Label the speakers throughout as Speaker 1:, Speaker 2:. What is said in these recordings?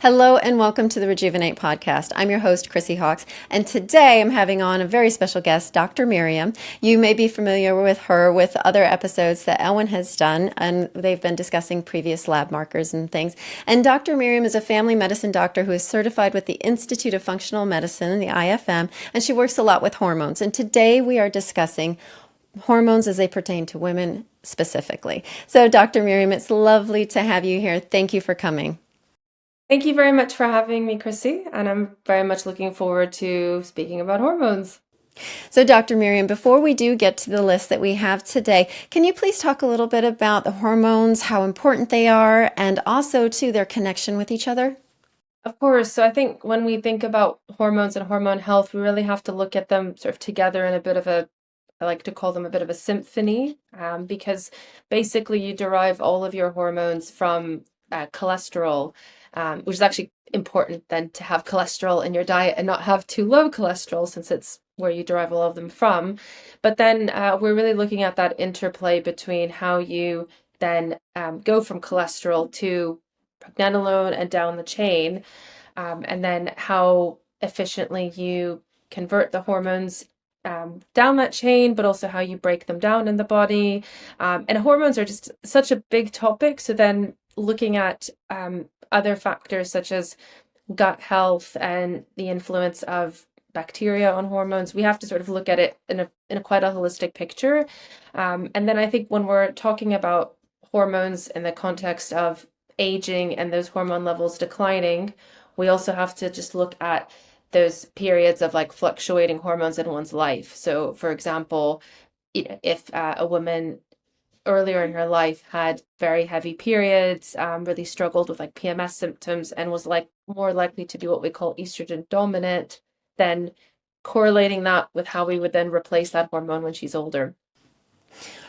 Speaker 1: Hello and welcome to the Rejuvenate podcast. I'm your host, Chrissy Hawks, and today I'm having on a very special guest, Dr. Miriam. You may be familiar with her with other episodes that Ellen has done, and they've been discussing previous lab markers and things. And Dr. Miriam is a family medicine doctor who is certified with the Institute of Functional Medicine, the IFM, and she works a lot with hormones. And today we are discussing hormones as they pertain to women specifically. So, Dr. Miriam, it's lovely to have you here. Thank you for coming.
Speaker 2: Thank you very much for having me, Chrissy, and I'm very much looking forward to speaking about hormones.
Speaker 1: So, Dr. Miriam, before we do get to the list that we have today, can you please talk a little bit about the hormones, how important they are, and also to their connection with each other?
Speaker 2: Of course, so I think when we think about hormones and hormone health, we really have to look at them sort of together in a bit of I like to call them a bit of a symphony, because basically you derive all of your hormones from cholesterol, which is actually important then to have cholesterol in your diet and not have too low cholesterol since it's where you derive all of them from. But then we're really looking at that interplay between how you then go from cholesterol to Pregnenolone and down the chain, and then how efficiently you convert the hormones down that chain, but also how you break them down in the body. And hormones are just such a big topic. So then looking at other factors such as gut health and the influence of bacteria on hormones, we have to sort of look at it in a quite a holistic picture. And then I think when we're talking about hormones in the context of aging and those hormone levels declining, we also have to just look at those periods of like fluctuating hormones in one's life. So, for example, if a woman earlier in her life had very heavy periods, really struggled with like PMS symptoms, and was like more likely to be what we call estrogen dominant, then correlating that with how we would then replace that hormone when she's older.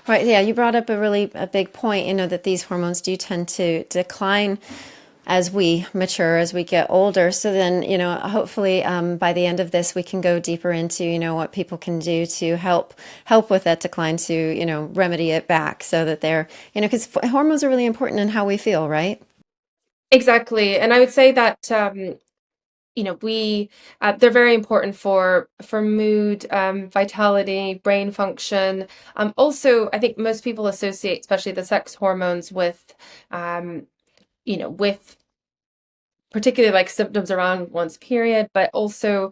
Speaker 1: Right, yeah, you brought up a big point, that these hormones do tend to decline as we mature, as we get older. So then, hopefully by the end of this, we can go deeper into, what people can do to help with that decline to, remedy it back so that they're, because hormones are really important in how we feel, right?
Speaker 2: Exactly. And I would say that we they're very important for mood, vitality, brain function. Also, I think most people associate, especially the sex hormones, um, with particularly like symptoms around one's period, but also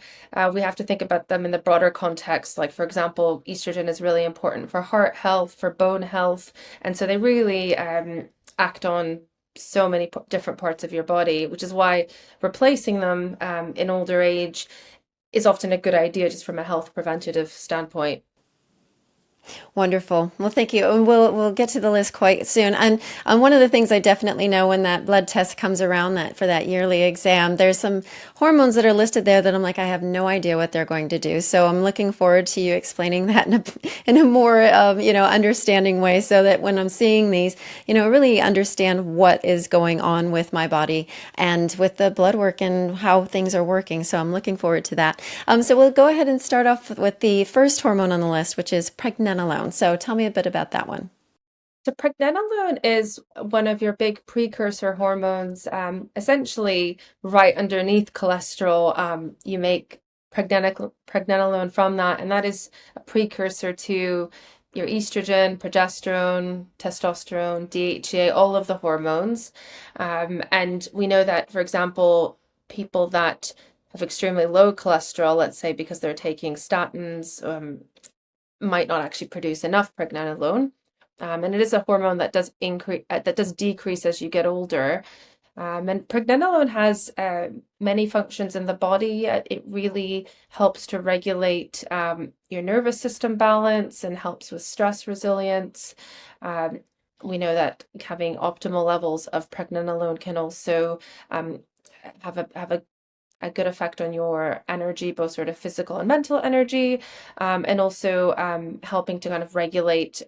Speaker 2: we have to think about them in the broader context. Like, for example, estrogen is really important for heart health, for bone health, and so they really act on so many different parts of your body, which is why replacing them in older age is often a good idea just from a health preventative standpoint.
Speaker 1: Wonderful. Well, thank you. And we'll get to the list quite soon. And one of the things I definitely know when that blood test comes around that for that yearly exam, there's some hormones that are listed there that I'm like, I have no idea what they're going to do. So I'm looking forward to you explaining that in a more understanding way, so that when I'm seeing these, really understand what is going on with my body and with the blood work and how things are working. So I'm looking forward to that. So we'll go ahead and start off with the first hormone on the list, which is pregnenolone. So tell me a bit about that one.
Speaker 2: So pregnenolone is one of your big precursor hormones. Essentially, right underneath cholesterol, you make pregnenolone from that, and that is a precursor to your estrogen, progesterone, testosterone, DHEA, all of the hormones. And we know that, for example, people that have extremely low cholesterol, let's say because they're taking statins, might not actually produce enough pregnenolone. And it is a hormone that does decrease as you get older. And pregnenolone has many functions in the body. It really helps to regulate your nervous system balance and helps with stress resilience. Um, we know that having optimal levels of pregnenolone can also um, have a good effect on your energy, both sort of physical and mental energy, and also helping to kind of regulate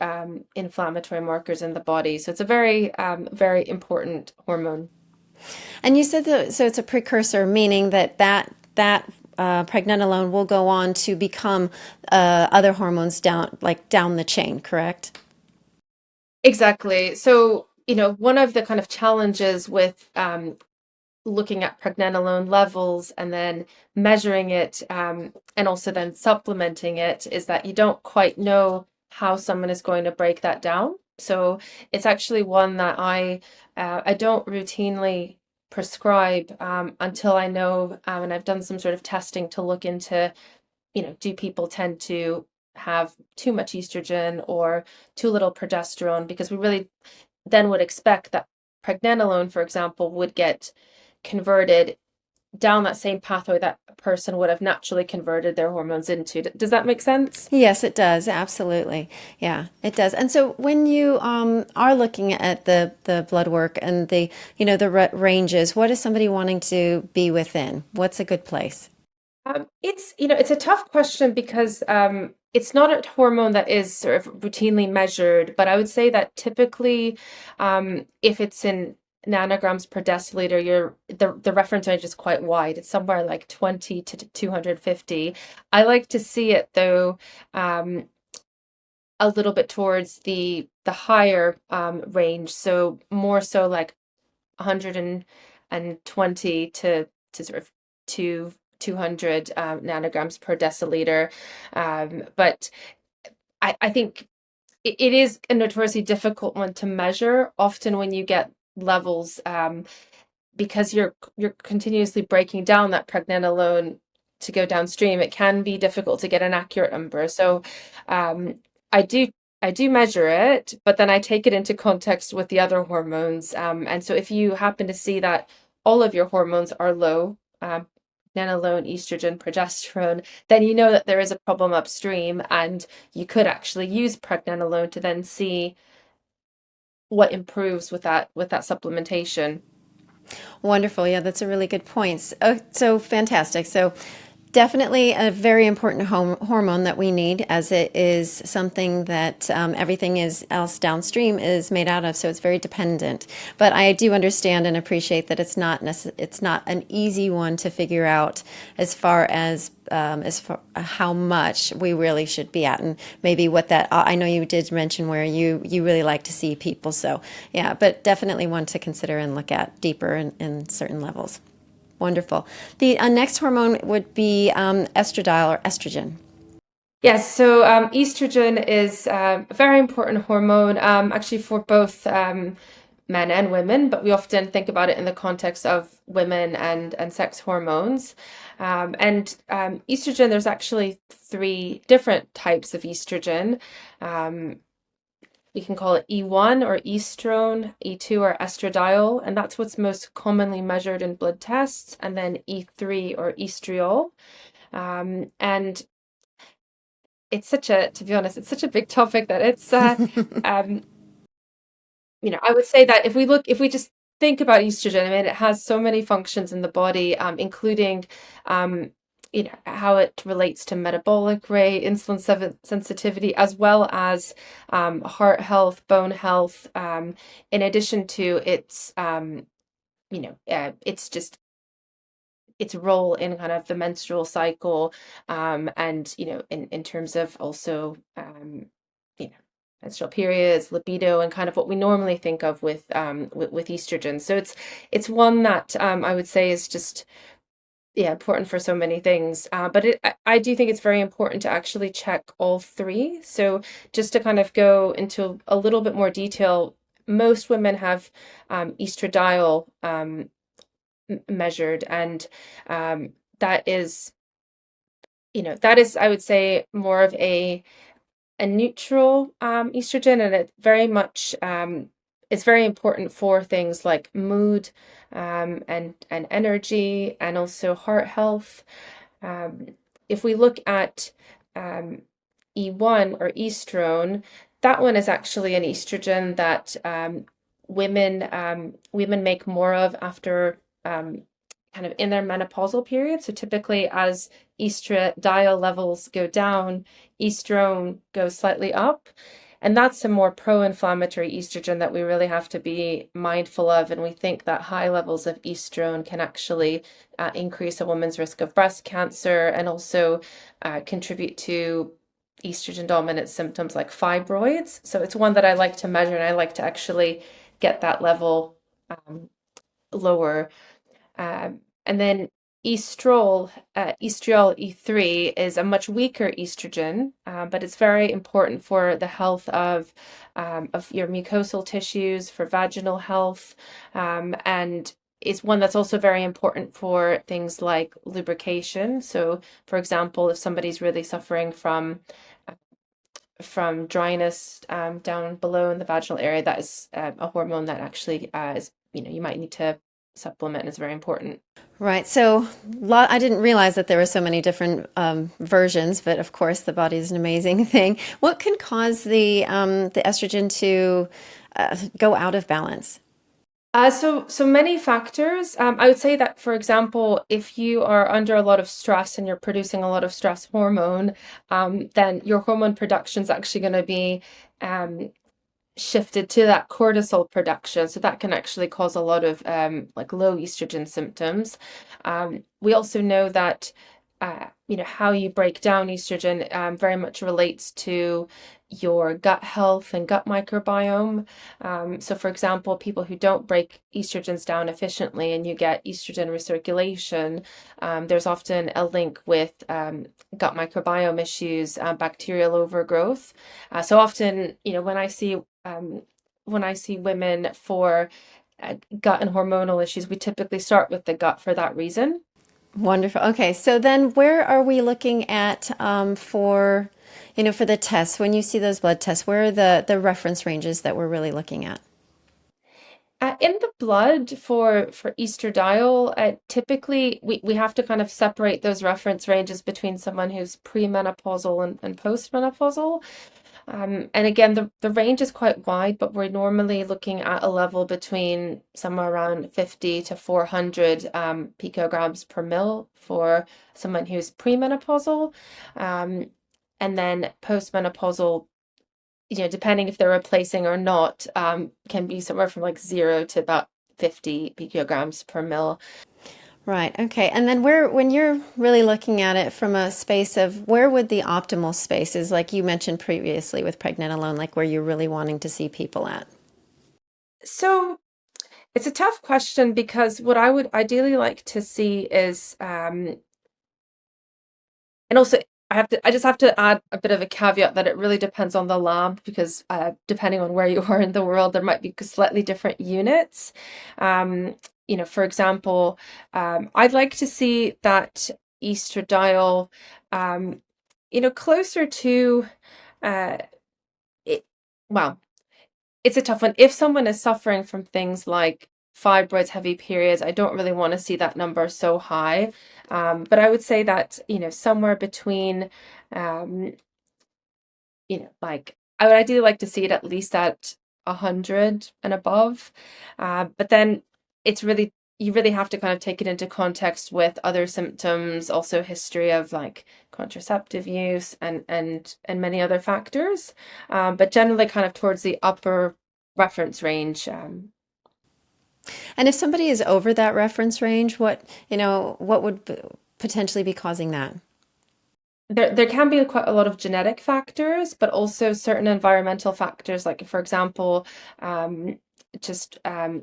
Speaker 2: inflammatory markers in the body. So it's a very important hormone.
Speaker 1: And you said that, so it's a precursor, meaning that pregnenolone will go on to become other hormones down the chain, correct?
Speaker 2: Exactly. So, one of the kind of challenges with looking at pregnenolone levels and then measuring it, and also then supplementing it, is that you don't quite know how someone is going to break that down. So it's actually one that I don't routinely prescribe until I know, and I've done some sort of testing to look into, do people tend to have too much estrogen or too little progesterone? Because we really then would expect that pregnenolone, for example, would get converted down that same pathway that a person would have naturally converted their hormones into. Does that make sense?
Speaker 1: Yes, it does. Absolutely. Yeah, it does. And so when you are looking at the blood work and the ranges, what is somebody wanting to be within? What's a good place?
Speaker 2: It's a tough question because it's not a hormone that is sort of routinely measured, but I would say that typically, if it's in nanograms per deciliter, the reference range is quite wide. It's somewhere like 20 to 250. I like to see it though, a little bit towards the higher range, so more so like 120 to sort of 200 nanograms per deciliter. But I think it is a notoriously difficult one to measure. Often when you get levels, because you're continuously breaking down that pregnenolone to go downstream, it can be difficult to get an accurate number. So I do I do measure it, but then I take it into context with the other hormones. And so if you happen to see that all of your hormones are low, pregnenolone, estrogen, progesterone, then you know that there is a problem upstream, and you could actually use pregnenolone to then see what improves with that supplementation.
Speaker 1: Wonderful. Yeah, that's a really good point. So fantastic. So definitely a very important hormone that we need, as it is something that everything is else downstream is made out of. So it's very dependent. But I do understand and appreciate that it's not an easy one to figure out as far how much we really should be at, and maybe what that. I know you did mention where you really like to see people. So yeah, but definitely one to consider and look at deeper in certain levels. Wonderful. The next hormone would be estradiol or estrogen.
Speaker 2: Yes, so estrogen is a very important hormone, actually for both men and women, but we often think about it in the context of women and sex hormones. Estrogen, there's actually three different types of estrogen. Um, we can call it E1 or estrone, E2 or estradiol, and that's what's most commonly measured in blood tests, and then E3 or estriol. And it's to be honest, it's such a big topic that it's, um, I would say that if we just think about estrogen, I mean, it has so many functions in the body, including, um, how it relates to metabolic rate, insulin sensitivity, as well as heart health, bone health, in addition to it's just its role in kind of the menstrual cycle, and in terms of also you know menstrual periods, libido, and kind of what we normally think of with estrogen. So it's one that I would say is just, yeah, important for so many things. But I do think it's very important to actually check all three. So just to kind of go into a little bit more detail, most women have estradiol measured, and that is, I would say, more of a neutral estrogen, and it very much is very important for things like mood, and energy, and also heart health. Um, if we look at E1 or estrone, that one is actually an estrogen that women make more of after kind of in their menopausal period. So typically, as estradiol levels go down, estrone goes slightly up. And that's a more pro-inflammatory estrogen that we really have to be mindful of. And we think that high levels of estrone can actually increase a woman's risk of breast cancer, and also contribute to estrogen dominant symptoms like fibroids. So it's one that I like to measure, and I like to actually get that level lower. And then estriol E3 is a much weaker estrogen, but it's very important for the health of your mucosal tissues, for vaginal health, and is one that's also very important for things like lubrication. So, for example, if somebody's really suffering from dryness down below in the vaginal area, that is a hormone that actually is, you might need to supplement, and it's very important.
Speaker 1: Right. So I didn't realize that there were so many different versions, but of course the body is an amazing thing. What can cause the estrogen to go out of balance?
Speaker 2: So many factors. I would say that, for example, if you are under a lot of stress and you're producing a lot of stress hormone, then your hormone production is actually going to be um, shifted to that cortisol production. So that can actually cause a lot of like low estrogen symptoms. We also know that how you break down estrogen very much relates to your gut health and gut microbiome. So for example, people who don't break estrogens down efficiently and you get estrogen recirculation, there's often a link with gut microbiome issues, bacterial overgrowth. So often, when I see women for gut and hormonal issues, we typically start with the gut for that reason.
Speaker 1: Wonderful. Okay, so then where are we looking at for the tests? When you see those blood tests, where are the reference ranges that we're really looking at?
Speaker 2: In the blood for estradiol, typically we have to kind of separate those reference ranges between someone who's premenopausal and postmenopausal. And again, the range is quite wide, but we're normally looking at a level between somewhere around 50 to 400 picograms per mil for someone who's premenopausal. Um, and then postmenopausal, depending if they're replacing or not, can be somewhere from like 0 to about 50 picograms per mil.
Speaker 1: Right. Okay. And then when you're really looking at it from a space of where would the optimal space is, like you mentioned previously with Pregnenolone, like where you're really wanting to see people at?
Speaker 2: So it's a tough question because what I would ideally like to see is, and also I just have to add a bit of a caveat that it really depends on the lab because depending on where you are in the world, there might be slightly different units. Um, for example, I'd like to see that estradiol, um, closer to uh, it. Well, it's a tough one. If someone is suffering from things like fibroids, heavy periods, I don't really want to see that number so high. But I would say that, somewhere between, um, like I would ideally like to see it at least at 100 and above. But then you really have to kind of take it into context with other symptoms, also history of like contraceptive use and many other factors. But generally kind of towards the upper reference range.
Speaker 1: And if somebody is over that reference range, what would potentially be causing that?
Speaker 2: There can be quite a lot of genetic factors, but also certain environmental factors, like for example, um, just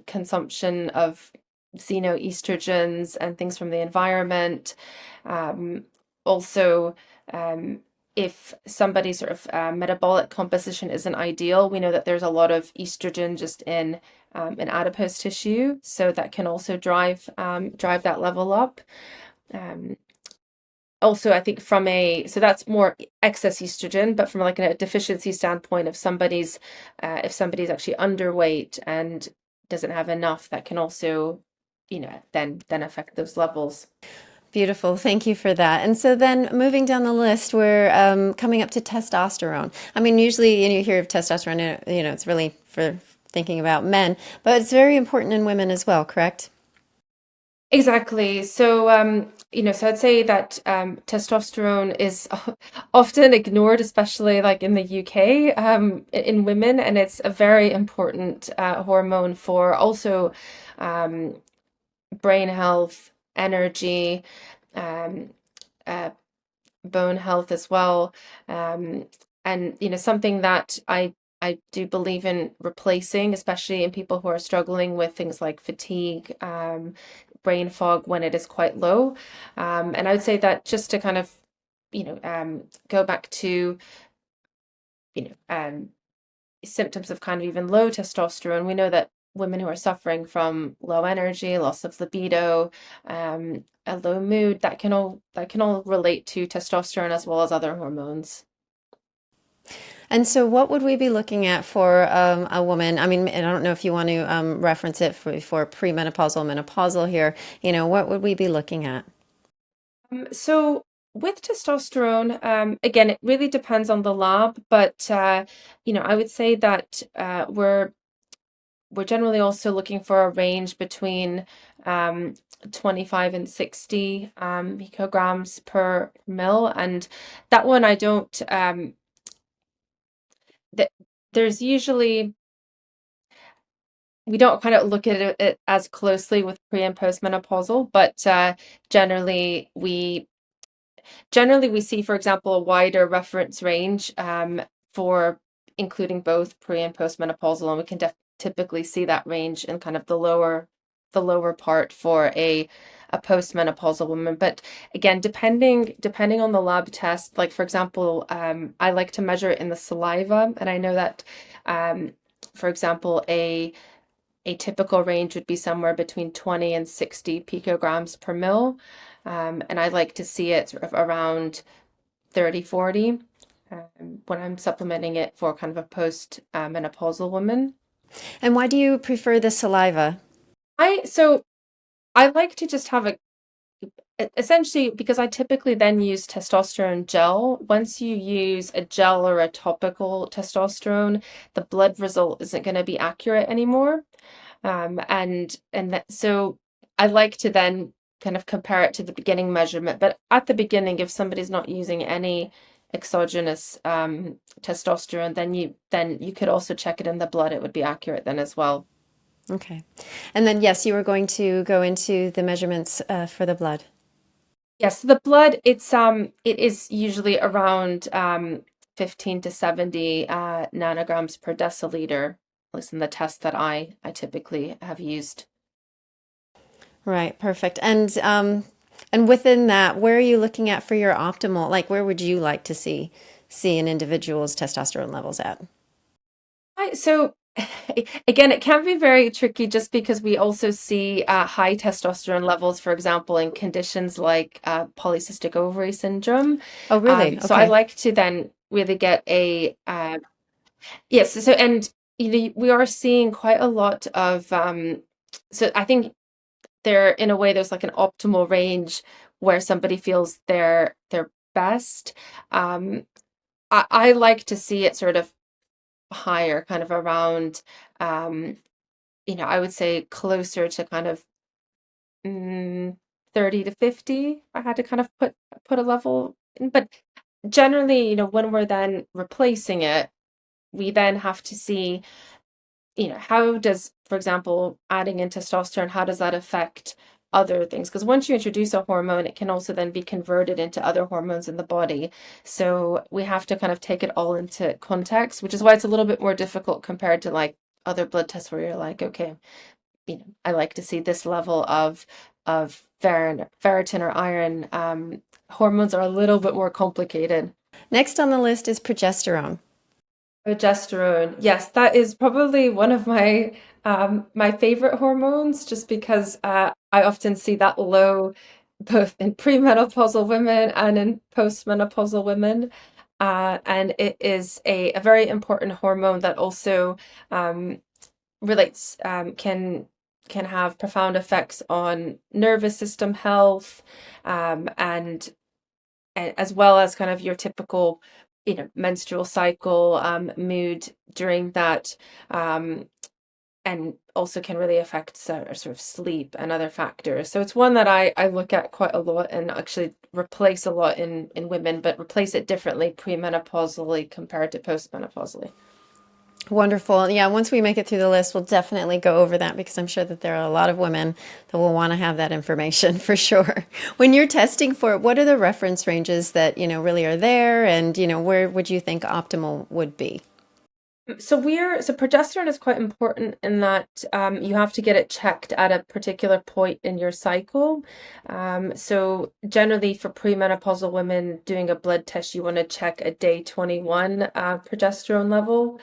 Speaker 2: consumption of xenoestrogens and things from the environment. Um, Also, um, if somebody's sort of metabolic composition isn't ideal, we know that there's a lot of estrogen just in adipose tissue, so that can also drive that level up. Um, Also, I think so that's more excess estrogen, but from like a deficiency standpoint, if somebody's actually underweight and doesn't have enough, that can also, then affect those levels.
Speaker 1: Beautiful. Thank you for that. And so then moving down the list, we're coming up to testosterone. I mean, usually you hear of testosterone, it's really for thinking about men, but it's very important in women as well, correct?
Speaker 2: Exactly. So I'd say that testosterone is often ignored, especially like in the UK, in women, and it's a very important hormone for also um, brain health, energy, um, uh, bone health as well. Um, and something that I I do believe in replacing, especially in people who are struggling with things like fatigue, brain fog when it is quite low. And I would say that just to kind of, go back to, you know, um, symptoms of kind of even low testosterone, we know that women who are suffering from low energy, loss of libido, a low mood, that can all relate to testosterone as well as other hormones.
Speaker 1: And so, what would we be looking at for a woman? I mean, and I don't know if you want to reference it for premenopausal, menopausal here. What would we be looking at?
Speaker 2: So with testosterone, again, it really depends on the lab, but I would say that we're generally also looking for a range between um, 25 and 60 micrograms per mil, and that one I don't. Th There's usually we don't kind of look at it as closely with pre and postmenopausal, but generally we Generally, we see, for example, a wider reference range for including both pre and postmenopausal, and we can typically see that range in kind of the lower part for a postmenopausal woman. But again, depending on the lab test, like for example, I like to measure it in the saliva, and I know that, for example, a typical range would be somewhere between 20 and 60 picograms per mil. And I like to see it sort of around 30, 40 when I'm supplementing it for kind of a post menopausal woman.
Speaker 1: And why do you prefer the saliva?
Speaker 2: So I like to just have essentially, because I typically then use testosterone gel. Once you use a gel or a topical testosterone, the blood result isn't going to be accurate anymore. So I like to then kind of compare it to the beginning measurement. But at the beginning, if somebody's not using any exogenous testosterone, then you could also check it in the blood. It would be accurate then as well.
Speaker 1: Okay. And then, yes, you were going to go into the measurements for the blood.
Speaker 2: Yes, the blood, it is usually around 15 to 70 nanograms per deciliter, at least in the test that I typically have used.
Speaker 1: Right, perfect. And within that, where are you looking at for your optimal? Like, where would you like to see an individual's testosterone levels at?
Speaker 2: Right, so again, it can be very tricky just because we also see high testosterone levels, for example, in conditions like polycystic ovary syndrome.
Speaker 1: Oh, really?
Speaker 2: So I
Speaker 1: Okay.
Speaker 2: like to then really get a yes. So and we are seeing quite a lot of so I think in a way there's like an optimal range where somebody feels their best. Um, I like to see it sort of higher, kind of around, um, I would say closer to kind of mm, 30 to 50. If I had to kind of put a level in. But generally, when we're then replacing it, we then have to see, how does, for example, adding in testosterone, how does that affect other things? Because once you introduce a hormone, it can also then be converted into other hormones in the body. So we have to kind of take it all into context, which is why it's a little bit more difficult compared to like other blood tests where you're like, okay, I like to see this level of ferritin or iron. Hormones are a little bit more complicated.
Speaker 1: Next on the list is progesterone.
Speaker 2: Progesterone. Yes, that is probably one of my favorite hormones, just because I often see that low both in premenopausal women and in postmenopausal women. And it is a very important hormone that also um, relates can have profound effects on nervous system health, and as well as kind of your typical, menstrual cycle, mood during that, um, and also can really affect sort of sleep and other factors. So it's one that I look at quite a lot and actually replace a lot in women, but replace it differently premenopausally compared to postmenopausally.
Speaker 1: Wonderful. Yeah, once we make it through the list, we'll definitely go over that because I'm sure that there are a lot of women that will want to have that information for sure. When you're testing for it, what are the reference ranges that, really are there and, where would you think optimal would be?
Speaker 2: So progesterone is quite important in that you have to get it checked at a particular point in your cycle. So generally for premenopausal women doing a blood test, you want to check a day 21 progesterone level.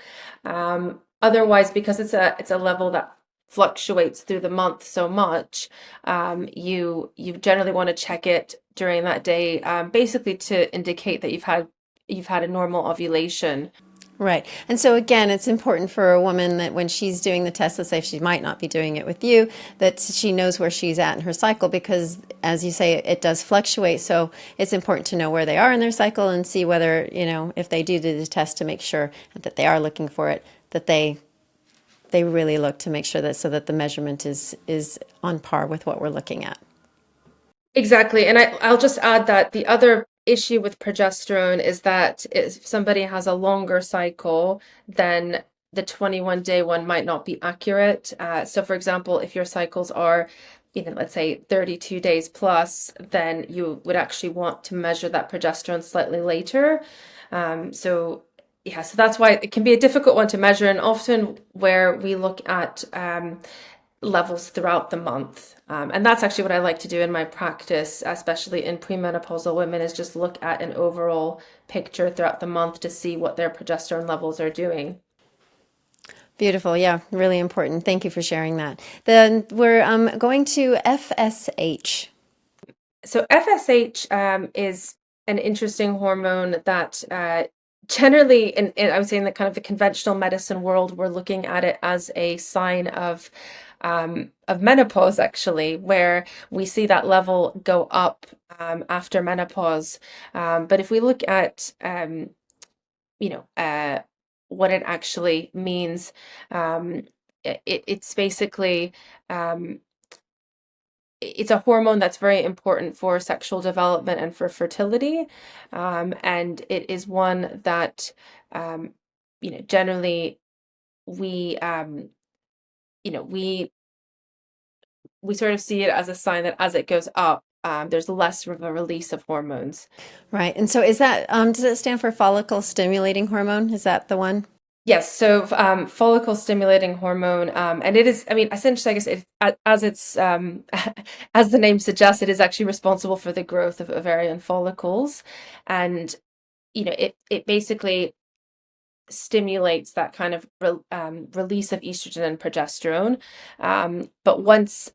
Speaker 2: Otherwise, because it's a level that fluctuates through the month so much, you generally want to check it during that day, basically to indicate that you've had a normal ovulation.
Speaker 1: Right. And so again, it's important for a woman that when she's doing the test, let's say she might not be doing it with you, that she knows where she's at in her cycle because as you say, it does fluctuate. So it's important to know where they are in their cycle and see whether, if they do the test to make sure that they are looking for it, that they really look to make sure that so that the measurement is on par with what we're looking at.
Speaker 2: Exactly. And I'll just add that the other issue with progesterone is that if somebody has a longer cycle, then the 21-day one might not be accurate. So, for example, if your cycles are, let's say 32 days plus, then you would actually want to measure that progesterone slightly later. So that's why it can be a difficult one to measure. And often where we look at levels throughout the month. And that's actually what I like to do in my practice, especially in premenopausal women, is just look at an overall picture throughout the month to see what their progesterone levels are doing.
Speaker 1: Beautiful. Yeah, really important. Thank you for sharing that. Then we're going to FSH.
Speaker 2: So FSH is an interesting hormone that generally, I would say in the kind of the conventional medicine world, we're looking at it as a sign of menopause, actually, where we see that level go up after menopause. But if we look at you know, what it actually means, it's basically um, it's a hormone that's very important for sexual development and for fertility. And it is one that, generally we, we sort of see it as a sign that as it goes up, there's less of a release of hormones.
Speaker 1: Right. And so is that, does it stand for follicle stimulating hormone? Is that the one?
Speaker 2: Yes, so follicle stimulating hormone, and it is, I mean, essentially, I guess as it's as the name suggests, it is actually responsible for the growth of ovarian follicles, and it basically stimulates that kind of release of estrogen and progesterone. But once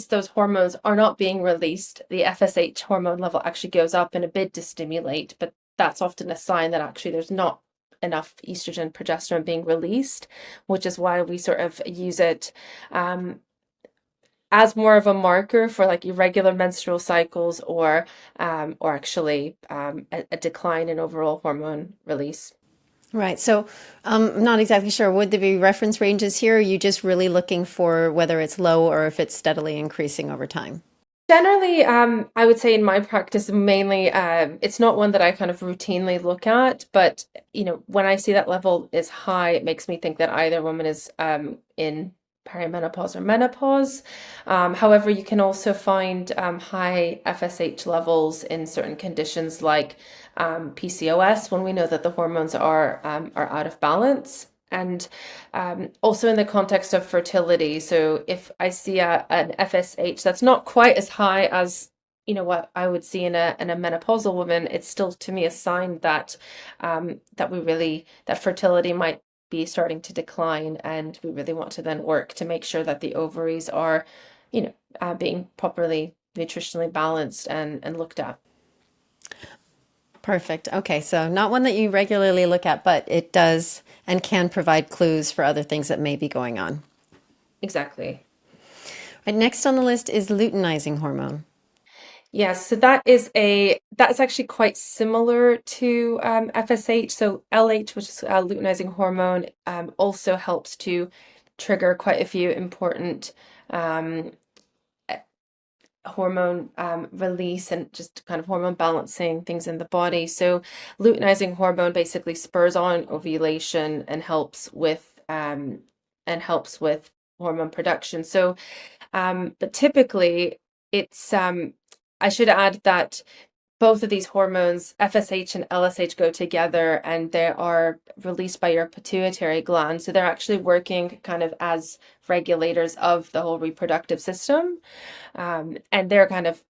Speaker 2: those hormones are not being released, the FSH hormone level actually goes up in a bid to stimulate, but that's often a sign that actually there's not enough estrogen progesterone being released, which is why we sort of use it as more of a marker for like irregular menstrual cycles or actually a decline in overall hormone release.
Speaker 1: Right. So I'm not exactly sure. Would there be reference ranges here? Or are you just really looking for whether it's low or if it's steadily increasing over time?
Speaker 2: Generally, I would say in my practice, mainly, it's not one that I kind of routinely look at, but when I see that level is high, it makes me think that either woman is in perimenopause or menopause. However, you can also find high FSH levels in certain conditions like PCOS, when we know that the hormones are out of balance. And also in the context of fertility. So if I see an FSH that's not quite as high as what I would see in a menopausal woman, it's still to me a sign that that fertility might be starting to decline, and we really want to then work to make sure that the ovaries are, being properly nutritionally balanced and looked at.
Speaker 1: Perfect. Okay. So not one that you regularly look at, but it does and can provide clues for other things that may be going on.
Speaker 2: Exactly.
Speaker 1: Right, next on the list is luteinizing hormone.
Speaker 2: Yes, so that's actually quite similar to FSH. So LH, which is luteinizing hormone, also helps to trigger quite a few important um, hormone release and just kind of hormone balancing things in the body. So luteinizing hormone basically spurs on ovulation and helps with hormone production. So but typically it's I should add that both of these hormones, FSH and LSH, go together and they are released by your pituitary gland. So they're actually working kind of as regulators of the whole reproductive system. And they're kind of,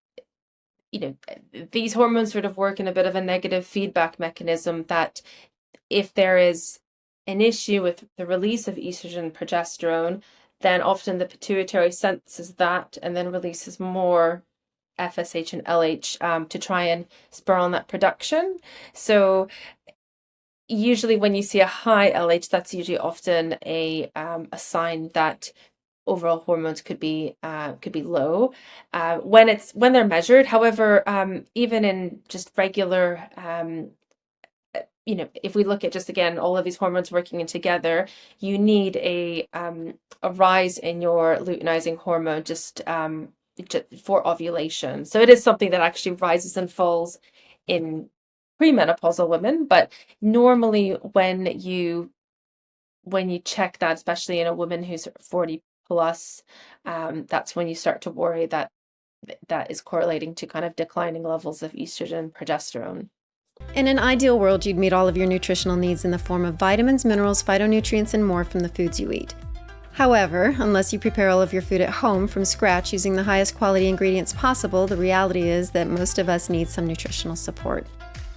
Speaker 2: these hormones sort of work in a bit of a negative feedback mechanism that if there is an issue with the release of estrogen and progesterone, then often the pituitary senses that and then releases more FSH and LH to try and spur on that production. So usually when you see a high LH, that's usually often a sign that overall hormones could be low when they're measured. However, even in just regular if we look at just again all of these hormones working in together, you need a rise in your luteinizing hormone just for ovulation. So it is something that actually rises and falls in premenopausal women, but normally when you check that, especially in a woman who's 40 plus, that's when you start to worry that that is correlating to kind of declining levels of estrogen and progesterone.
Speaker 1: In an ideal world, you'd meet all of your nutritional needs in the form of vitamins, minerals, phytonutrients, and more from the foods you eat. However, unless you prepare all of your food at home from scratch using the highest quality ingredients possible, the reality is that most of us need some nutritional support.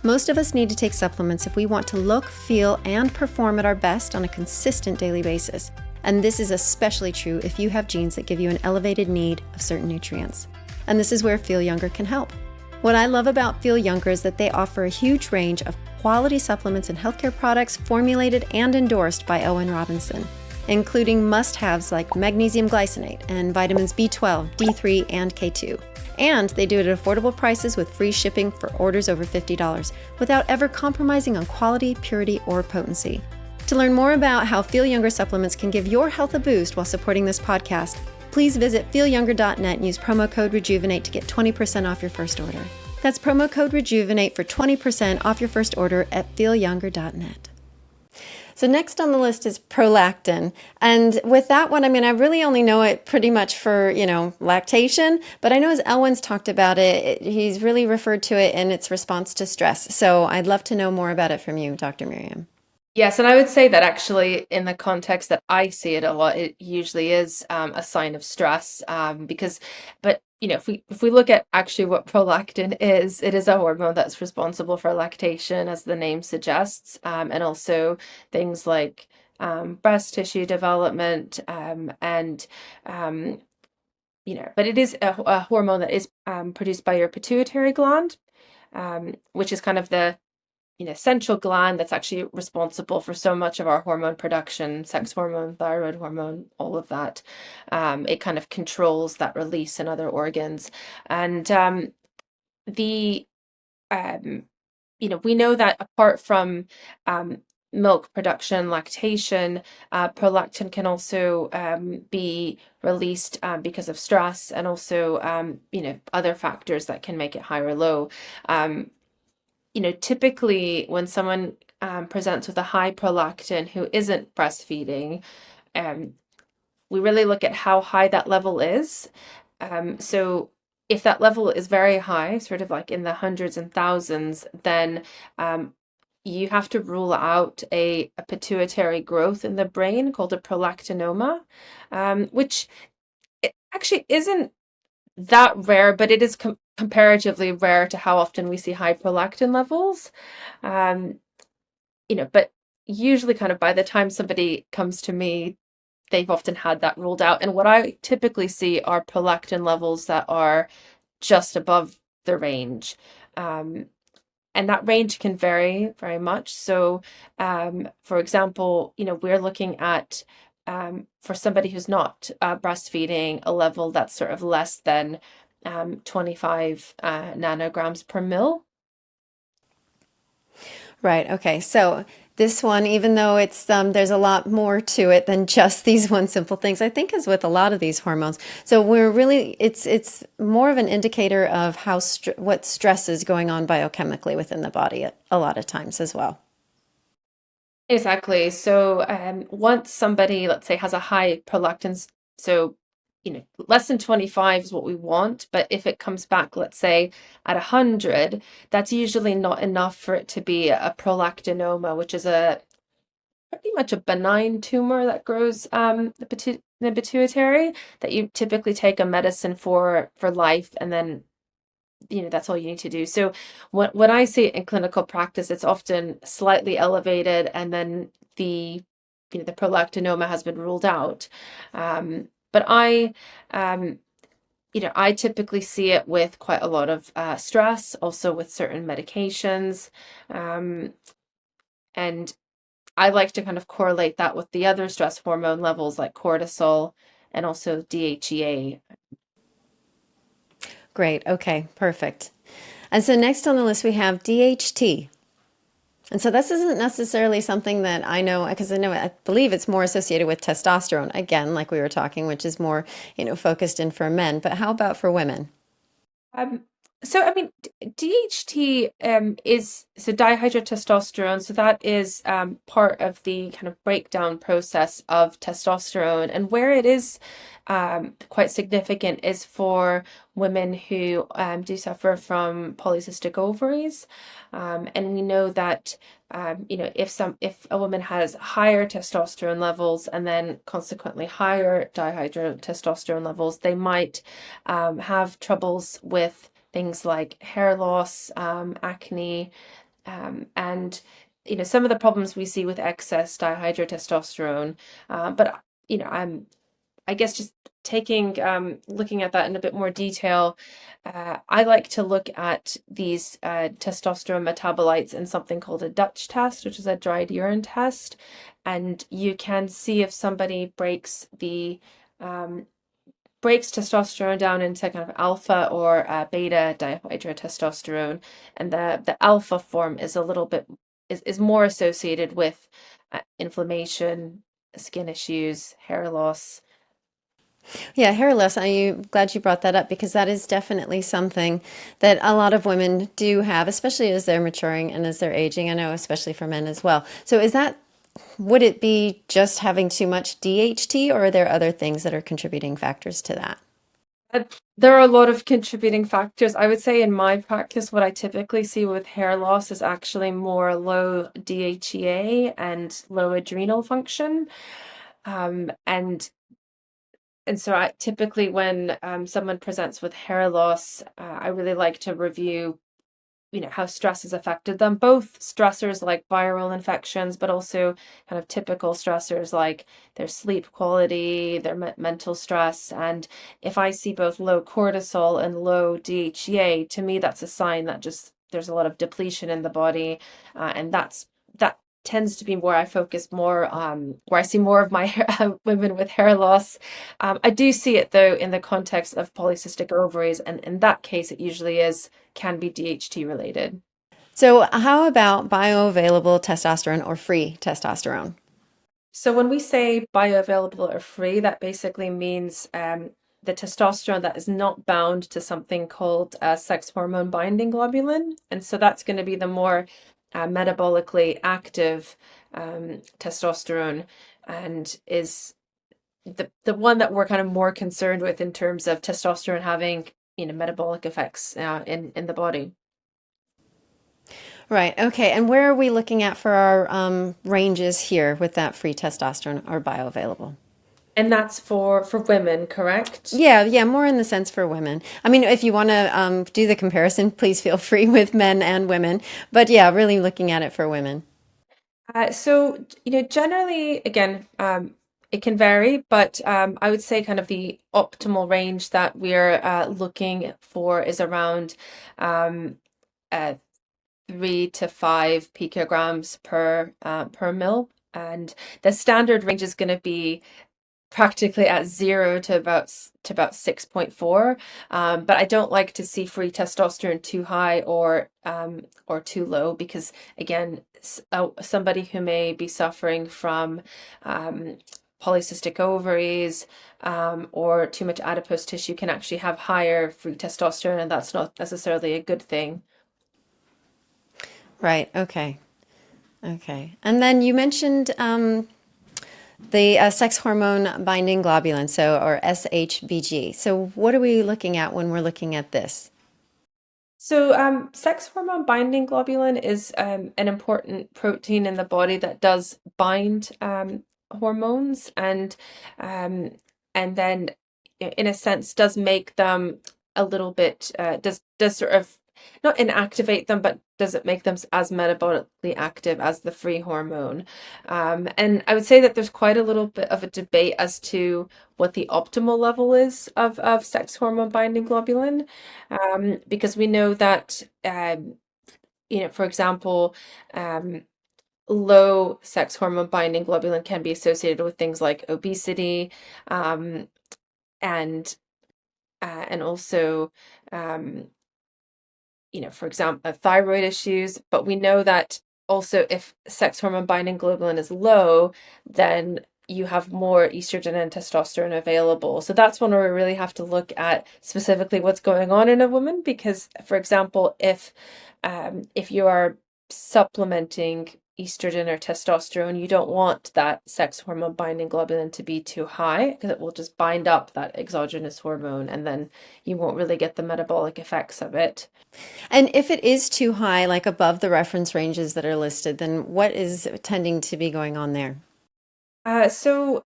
Speaker 1: Most of us need to take supplements if we want to look, feel, and perform at our best on a consistent daily basis. And this is especially true if you have genes that give you an elevated need of certain nutrients. And this is where Feel Younger can help. What I love about Feel Younger is that they offer a huge range of quality supplements and healthcare products formulated and endorsed by Owen Robinson, including must-haves like magnesium glycinate and vitamins B12, D3, and K2. And they do it at affordable prices with free shipping for orders over $50 without ever compromising on quality, purity, or potency. To learn more about how Feel Younger supplements can give your health a boost while supporting this podcast, please visit feelyounger.net and use promo code Rejuvenate to get 20% off your first order. That's promo code Rejuvenate for 20% off your first order at feelyounger.net. So next on the list is prolactin. And with that one, I mean, I really only know it pretty much for, lactation, but I know as Elwyn's talked about it, he's really referred to it in its response to stress. So I'd love to know more about it from you, Dr. Miriam.
Speaker 2: Yes, and I would say that actually in the context that I see it a lot, it usually is a sign of stress but if we look at actually what prolactin is, it is a hormone that's responsible for lactation, as the name suggests, and also things like breast tissue development but it is a hormone that is produced by your pituitary gland, which is kind of the central gland that's actually responsible for so much of our hormone production, sex hormone, thyroid hormone, all of that. It kind of controls that release in other organs. And we know that apart from milk production, lactation, prolactin can also be released because of stress and also, other factors that can make it high or low. Typically when someone presents with a high prolactin who isn't breastfeeding, we really look at how high that level is. So if that level is very high, sort of like in the hundreds and thousands, then you have to rule out a pituitary growth in the brain called a prolactinoma, which it actually isn't that rare, but it is comparatively rare to how often we see high prolactin levels. But usually kind of by the time somebody comes to me, they've often had that ruled out. And what I typically see are prolactin levels that are just above the range. And that range can vary very much. So, for example, we're looking at for somebody who's not breastfeeding, a level that's sort of less than 25 nanograms per mil.
Speaker 1: Right. Okay. So this one, even though it's there's a lot more to it than just these one simple things, I think is with a lot of these hormones. So we're really it's more of an indicator of how what stress is going on biochemically within the body a lot of times as well.
Speaker 2: Exactly. So once somebody, let's say, has a high prolactin, so less than 25 is what we want, but if it comes back, let's say at 100, that's usually not enough for it to be a prolactinoma, which is a pretty much a benign tumor that grows the pituitary, that you typically take a medicine for life, and then that's all you need to do. So when I see it in clinical practice, it's often slightly elevated, and then the prolactinoma has been ruled out. But I typically see it with quite a lot of stress, also with certain medications, and I like to kind of correlate that with the other stress hormone levels like cortisol and also DHEA.
Speaker 1: Great. Okay, perfect. And so next on the list we have DHT. And so this isn't necessarily something that I know, because I believe it's more associated with testosterone, again, like we were talking, which is more, focused in for men. But how about for women?
Speaker 2: Um, so I mean, DHT is so dihydrotestosterone. So that is part of the kind of breakdown process of testosterone, and where it is quite significant is for women who do suffer from polycystic ovaries, and we know that if a woman has higher testosterone levels and then consequently higher dihydrotestosterone levels, they might have troubles with things like hair loss, acne, and some of the problems we see with excess dihydrotestosterone. But I guess just looking at that in a bit more detail, I like to look at these testosterone metabolites in something called a Dutch test, which is a dried urine test, and you can see if somebody um, breaks testosterone down into kind of alpha or beta dihydrotestosterone, and the alpha form is a little bit is more associated with inflammation, skin issues, hair loss.
Speaker 1: Yeah, hair loss. I'm glad you brought that up, because that is definitely something that a lot of women do have, especially as they're maturing and as they're aging. I know, especially for men as well. So would it be just having too much DHT, or are there other things that are contributing factors to that?
Speaker 2: Uh, There are a lot of contributing factors. I would say in my practice, what I typically see with hair loss is actually more low DHEA and low adrenal function. And so I typically, when someone presents with hair loss, I really like to review how stress has affected them, both stressors like viral infections, but also kind of typical stressors like their sleep quality, their mental stress. And if I see both low cortisol and low DHEA, to me that's a sign that just there's a lot of depletion in the body, and that tends to be where I focus more, where I see more of my women with hair loss. I do see it though in the context of polycystic ovaries, and in that case it usually can be DHT related.
Speaker 1: So, how about bioavailable testosterone or free testosterone?
Speaker 2: So when we say bioavailable or free, that basically means the testosterone that is not bound to something called sex hormone binding globulin. And so that's going to be the more metabolically active testosterone, and is the one that we're kind of more concerned with in terms of testosterone having metabolic effects in the body.
Speaker 1: Right. Okay. And where are we looking at for our ranges here with that free testosterone or bioavailable?
Speaker 2: And that's for women, correct?
Speaker 1: Yeah, yeah, more in the sense for women. I mean, if you want to do the comparison, please feel free with men and women. But yeah, really looking at it for women.
Speaker 2: So, generally, again, it can vary, but I would say kind of the optimal range that we're looking for is around um, uh, 3 to 5 picograms per mil, and the standard range is going to be practically at 0 to about 6.4. But I don't like to see free testosterone too high or too low, because again, somebody who may be suffering from um, polycystic ovaries or too much adipose tissue can actually have higher free testosterone, and that's not necessarily a good thing.
Speaker 1: Right. Okay. Okay. And then you mentioned The sex hormone binding globulin, so or SHBG. So what are we looking at when we're looking at this?
Speaker 2: So, sex hormone binding globulin is an important protein in the body that does bind hormones um, and then, in a sense, does make them a little bit does sort of not inactivate them, but does it make them as metabolically active as the free hormone? And I would say that there's quite a little bit of a debate as to what the optimal level is of sex hormone binding globulin, because we know that, for example, um, low sex hormone binding globulin can be associated with things like obesity, um, and and also, um, for example, thyroid issues. But we know that also if sex hormone binding globulin is low, then you have more estrogen and testosterone available. So that's when we really have to look at specifically what's going on in a woman. Because, for example, if you are supplementing estrogen or testosterone, you don't want that sex hormone binding globulin to be too high because it will just bind up that exogenous hormone and then you won't really get the metabolic effects of it.
Speaker 1: And if it is too high, like above the reference ranges that are listed, then what is tending to be going on there?
Speaker 2: So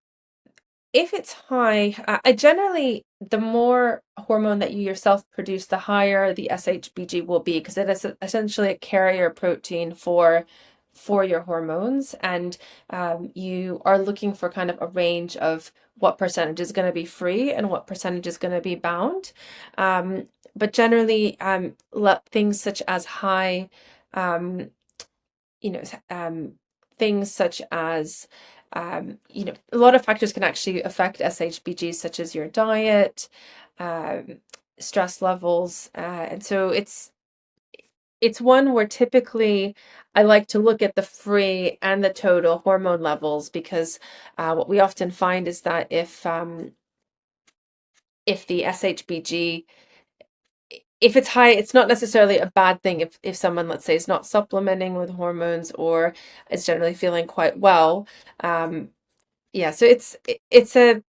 Speaker 2: if it's high, I generally, the more hormone that you yourself produce, the higher the SHBG will be because it is essentially a carrier protein for your hormones, and you are looking for kind of a range of what percentage is going to be free and what percentage is going to be bound. But generally, things such as high, um, you know, things such as, a lot of factors can actually affect SHBG, such as your diet, um, stress levels, and so it's one where typically I like to look at the free and the total hormone levels because what we often find is that if the SHBG, if it's high, it's not necessarily a bad thing if someone, let's say, is not supplementing with hormones or is generally feeling quite well. Um, yeah, so it's a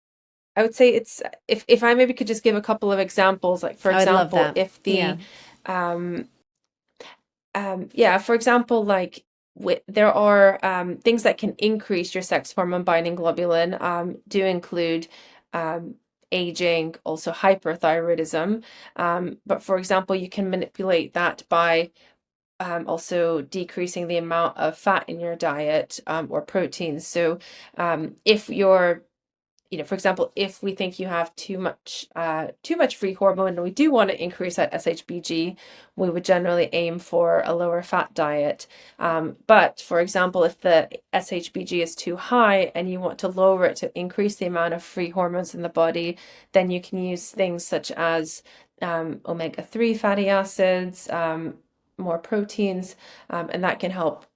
Speaker 2: I would say it's if I maybe could just give a couple of examples, like for
Speaker 1: I would love
Speaker 2: example,
Speaker 1: that.
Speaker 2: if
Speaker 1: Yeah.
Speaker 2: the yeah, for example, like there are things that can increase your sex hormone binding globulin, do include um, aging, also hyperthyroidism. But for example, you can manipulate that by also decreasing the amount of fat in your diet, or proteins. So if you're for example, if we think you have too much free hormone and we do want to increase that SHBG, we would generally aim for a lower fat diet. But for example, if the SHBG is too high and you want to lower it to increase the amount of free hormones in the body, then you can use things such as omega-3 fatty acids, more proteins, and that can help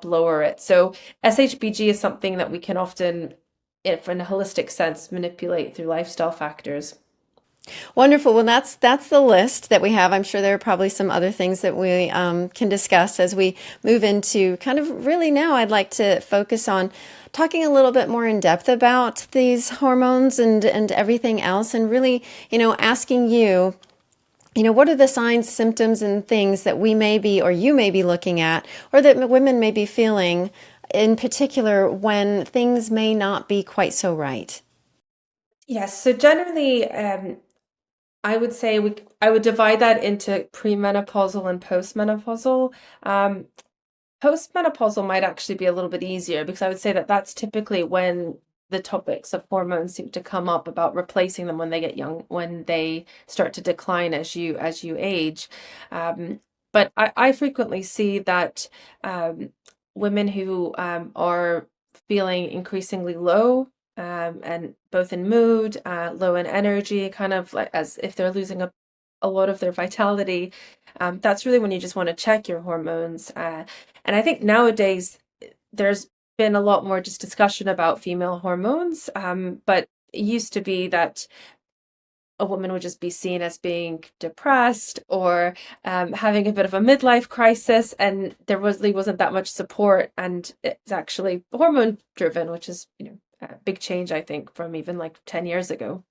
Speaker 2: lower it. So SHBG is something that we can often, if in a holistic sense, manipulate through lifestyle factors.
Speaker 1: Wonderful. Well, that's the list that we have. I'm sure there are probably some other things that we can discuss as we move into kind of really now. I'd like to focus on talking a little bit more in depth about these hormones and everything else, and really, asking you, what are the signs, symptoms, and things that we may be, or you may be looking at, or that women may be feeling in particular when things may not be quite so right?
Speaker 2: Yes, so generally, I would say I would divide that into premenopausal and postmenopausal. Um, Postmenopausal might actually be a little bit easier because I would say that that's typically when the topics of hormones seem to come up about replacing them when they get young, when they start to decline as you age. Um, but I frequently see that women who are feeling increasingly low, and both in mood, low in energy, kind of like as if they're losing a lot of their vitality. That's really when you just want to check your hormones. And I think nowadays there's been a lot more just discussion about female hormones. But it used to be that a woman would just be seen as being depressed or having a bit of a midlife crisis, and there really wasn't that much support. And it's actually hormone driven, which is big change, I think, from even like 10 years ago.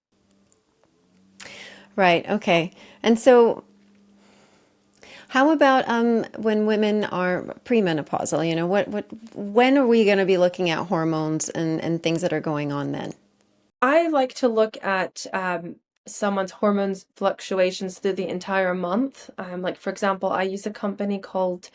Speaker 1: Right. Okay. And so, how about when women are premenopausal? When are we going to be looking at hormones and things that are going on then?
Speaker 2: I like to look at someone's hormones fluctuations through the entire month. Like, for example, I use a company called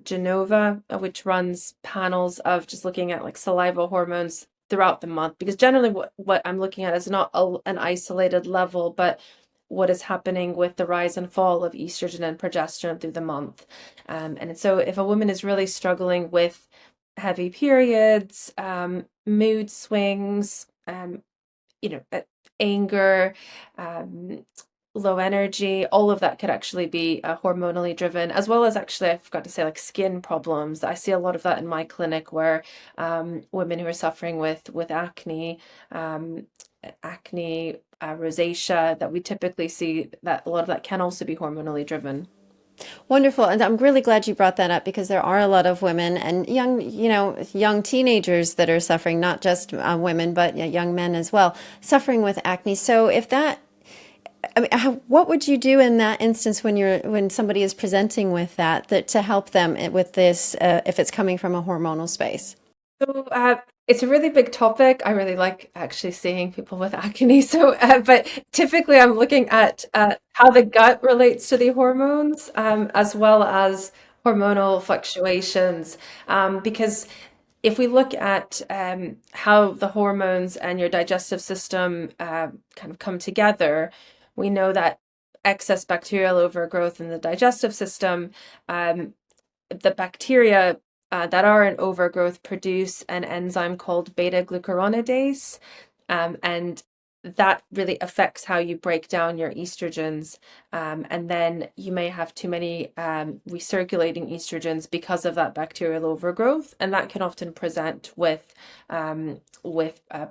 Speaker 2: Genova, which runs panels of just looking at like saliva hormones throughout the month. Because generally, what I'm looking at is not an isolated level, but what is happening with the rise and fall of estrogen and progesterone through the month. And so, if a woman is really struggling with heavy periods, mood swings, you know, anger, um, low energy, all of that could actually be hormonally driven, as well as actually, I forgot to say, like skin problems. I see a lot of that in my clinic where women who are suffering with um, acne, rosacea, that we typically see that a lot of that can also be hormonally driven.
Speaker 1: Wonderful. And I'm really glad you brought that up because there are a lot of women and young teenagers that are suffering, not just women, but young men as well, suffering with acne. So if that, I mean, what would you do in that instance when somebody is presenting with that to help them with this, if it's coming from a hormonal space?
Speaker 2: So it's a really big topic. I really like actually seeing people with acne. So, but typically I'm looking at how the gut relates to the hormones, as well as hormonal fluctuations. Because if we look at how the hormones and your digestive system kind of come together, we know that excess bacterial overgrowth in the digestive system, the bacteria that are in overgrowth produce an enzyme called beta glucuronidase, and that really affects how you break down your estrogens. And then you may have too many recirculating estrogens because of that bacterial overgrowth, and that can often present with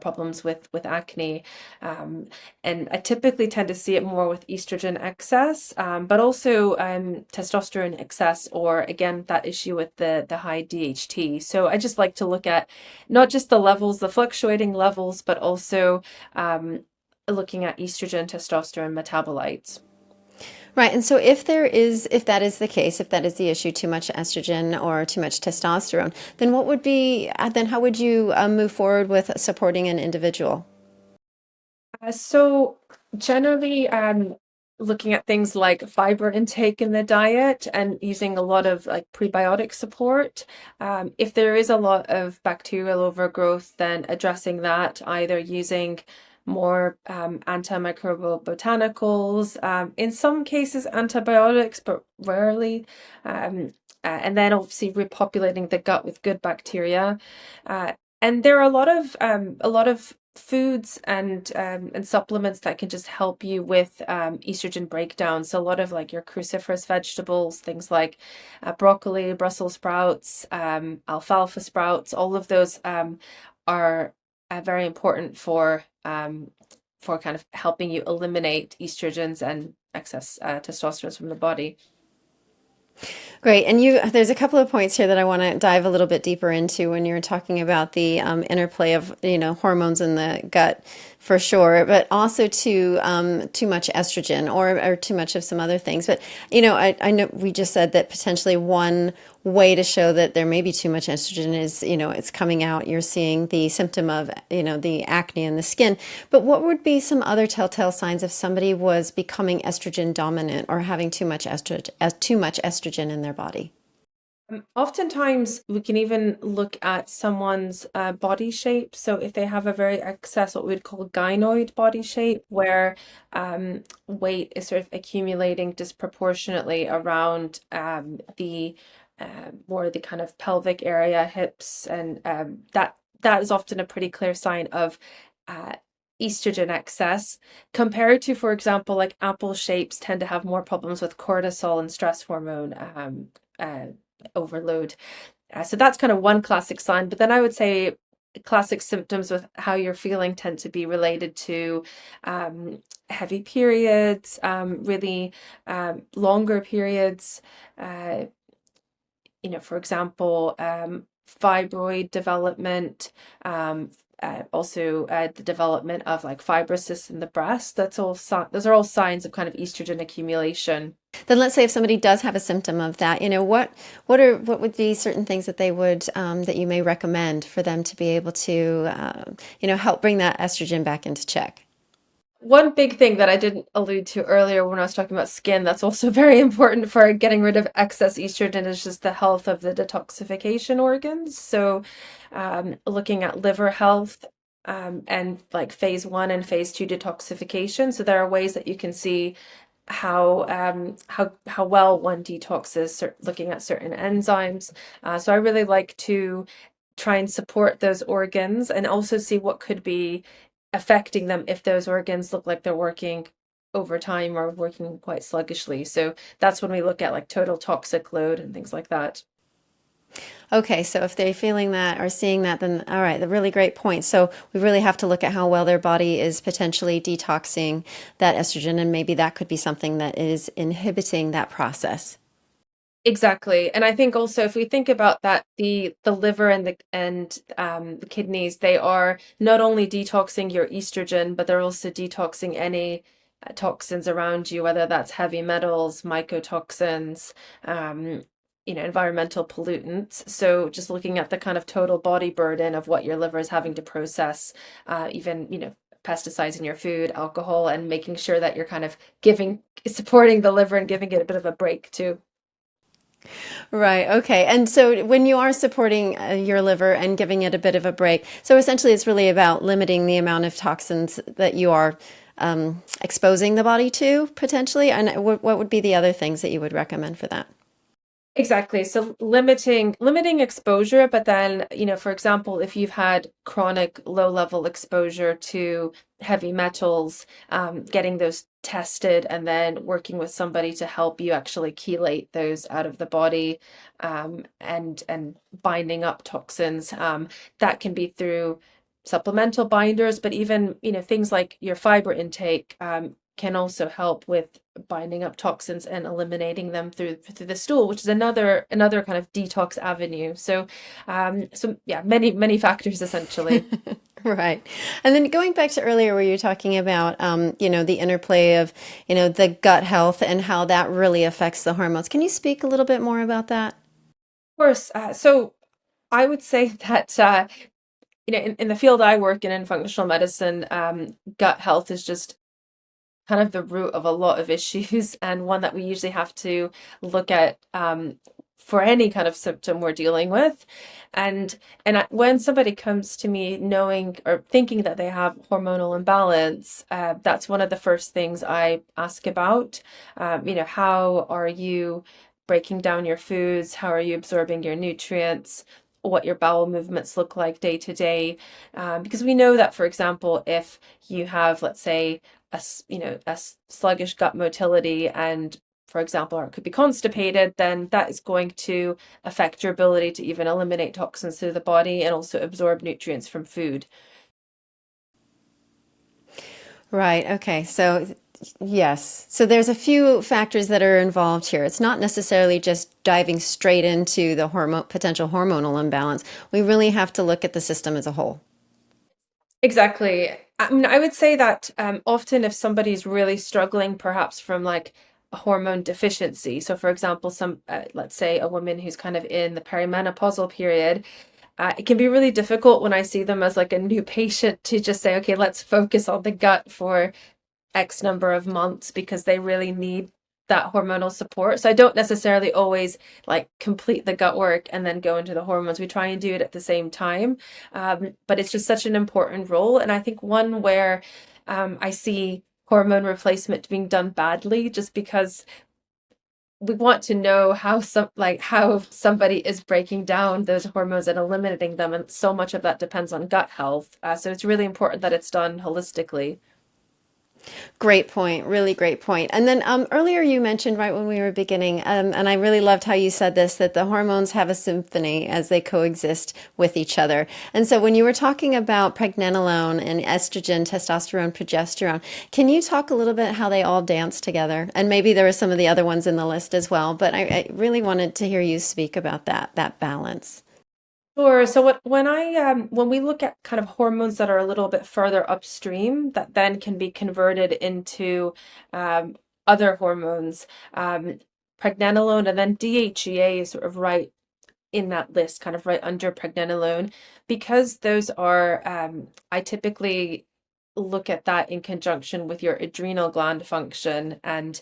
Speaker 2: problems with acne. Um, and I typically tend to see it more with estrogen excess, but also testosterone excess, or again, that issue with the high DHT. So I just like to look at not just the levels, the fluctuating levels, but also looking at estrogen, testosterone metabolites.
Speaker 1: Right. And so if that is the case, if that is the issue, too much estrogen or too much testosterone, then then how would you move forward with supporting an individual?
Speaker 2: So generally, looking at things like fiber intake in the diet and using a lot of like prebiotic support. If there is a lot of bacterial overgrowth, then addressing that either using more antimicrobial botanicals, in some cases antibiotics, but rarely. And then obviously repopulating the gut with good bacteria. Uh, and there are a lot of foods and supplements that can just help you with estrogen breakdown. So a lot of like your cruciferous vegetables, things like broccoli, Brussels sprouts, alfalfa sprouts, all of those are very important for kind of helping you eliminate estrogens and excess testosterone from the body.
Speaker 1: Great. And there's a couple of points here that I want to dive a little bit deeper into when you're talking about the interplay of, hormones in the gut for sure, but also too much estrogen or too much of some other things. But, I know we just said that potentially one way to show that there may be too much estrogen is, it's coming out. You're seeing the symptom of, the acne in the skin. But what would be some other telltale signs if somebody was becoming estrogen dominant or having too much estrogen in their body?
Speaker 2: Oftentimes, we can even look at someone's body shape. So, if they have a very excess, what we'd call gynoid body shape, where weight is sort of accumulating disproportionately around the more the kind of pelvic area, hips, and that is often a pretty clear sign of uh, estrogen excess, compared to, for example, like apple shapes tend to have more problems with cortisol and stress hormone. Overload. So that's kind of one classic sign. But then I would say classic symptoms with how you're feeling tend to be related to heavy periods, really longer periods. Uh, for example, fibroid development, also the development of like fibrosis in the breast. Those are all signs of kind of estrogen accumulation.
Speaker 1: Then let's say if somebody does have a symptom of that, what would be certain things that they would that you may recommend for them to be able to help bring that estrogen back into check?
Speaker 2: One big thing that I didn't allude to earlier when I was talking about skin, that's also very important for getting rid of excess estrogen, is just the health of the detoxification organs. So, looking at liver health, and like phase one and phase two detoxification. So there are ways that you can see how well one detoxes, looking at certain enzymes. So I really like to try and support those organs and also see what could be affecting them if those organs look like they're working over time or working quite sluggishly. So that's when we look at like total toxic load and things like that.
Speaker 1: Okay, so if they're feeling that or seeing that, then all right, the really great point. So we really have to look at how well their body is potentially detoxing that estrogen, and maybe that could be something that is inhibiting that process.
Speaker 2: Exactly. And I think also if we think about that, the liver and the kidneys, they are not only detoxing your estrogen, but they're also detoxing any toxins around you, whether that's heavy metals, mycotoxins, um, environmental pollutants. So just looking at the kind of total body burden of what your liver is having to process, even, pesticides in your food, alcohol, and making sure that you're kind of supporting the liver and giving it a bit of a break too.
Speaker 1: Right. Okay. And so when you are supporting your liver and giving it a bit of a break, so essentially it's really about limiting the amount of toxins that you are exposing the body to potentially. And what would be the other things that you would recommend for that?
Speaker 2: Exactly. So limiting exposure, but then, for example, if you've had chronic low level exposure to heavy metals, getting those tested and then working with somebody to help you actually chelate those out of the body, and binding up toxins. That can be through supplemental binders, but even, things like your fiber intake, can also help with binding up toxins and eliminating them through the stool, which is another kind of detox avenue. So yeah, many factors essentially.
Speaker 1: Right. And then going back to earlier where you were talking about, the interplay of, the gut health and how that really affects the hormones. Can you speak a little bit more about that?
Speaker 2: Of course. So I would say that in the field I work in functional medicine, gut health is just kind of the root of a lot of issues, and one that we usually have to look at, for any kind of symptom we're dealing with. When somebody comes to me knowing or thinking that they have hormonal imbalance, that's one of the first things I ask about. How are you breaking down your foods? How are you absorbing your nutrients? What your bowel movements look like day to day, because we know that, for example, if you have, let's say, a sluggish gut motility and, for example, or it could be constipated, then that is going to affect your ability to even eliminate toxins through the body and also absorb nutrients from food.
Speaker 1: Right. Okay. So, yes. So there's a few factors that are involved here. It's not necessarily just diving straight into the potential hormonal imbalance. We really have to look at the system as a whole.
Speaker 2: Exactly. I mean, I would say that, often if somebody's really struggling, perhaps from like a hormone deficiency. So, for example, let's say a woman who's kind of in the perimenopausal period, it can be really difficult when I see them as like a new patient to just say, okay, let's focus on the gut for X number of months because they really need that hormonal support. So I don't necessarily always like complete the gut work and then go into the hormones. We try and do it at the same time. But it's just such an important role. And I think one where, I see hormone replacement being done badly just because we want to know how somebody is breaking down those hormones and eliminating them, and so much of that depends on gut health. So it's really important that it's done holistically.
Speaker 1: Great point. Really great point. And then earlier you mentioned right when we were beginning, and I really loved how you said this, that the hormones have a symphony as they coexist with each other. And so when you were talking about pregnenolone and estrogen, testosterone, progesterone, can you talk a little bit how they all dance together? And maybe there are some of the other ones in the list as well, but I really wanted to hear you speak about that balance.
Speaker 2: Sure. So when we look at kind of hormones that are a little bit further upstream, that then can be converted into um, other hormones, um, pregnenolone, and then DHEA is sort of right in that list, kind of right under pregnenolone, because those are, I typically look at that in conjunction with your adrenal gland function and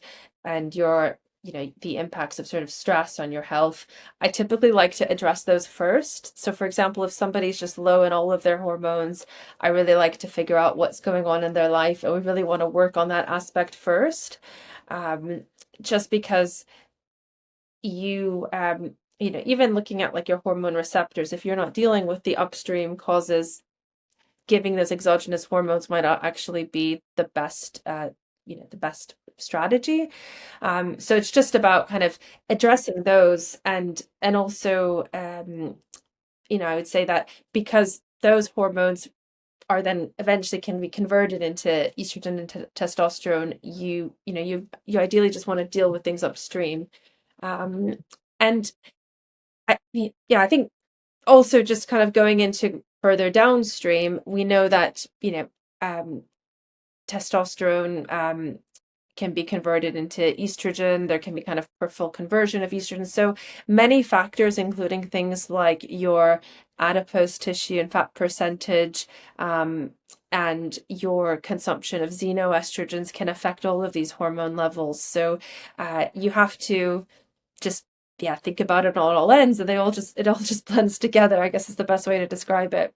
Speaker 2: your, the impacts of sort of stress on your health. I typically like to address those first. So, for example, if somebody's just low in all of their hormones, I really like to figure out what's going on in their life, and we really want to work on that aspect first. Um, just because even looking at like your hormone receptors, if you're not dealing with the upstream causes, giving those exogenous hormones might not actually be the best strategy. So it's just about kind of addressing those, and also, I would say that because those hormones are then eventually can be converted into estrogen and testosterone, you ideally just want to deal with things upstream. Um, and I think also just kind of going into further downstream, we know that, um, testosterone can be converted into estrogen. There can be kind of full conversion of estrogen. So many factors, including things like your adipose tissue and fat percentage, and your consumption of xenoestrogens can affect all of these hormone levels. So you have to just think about it on all ends, and it all just blends together, I guess is the best way to describe it.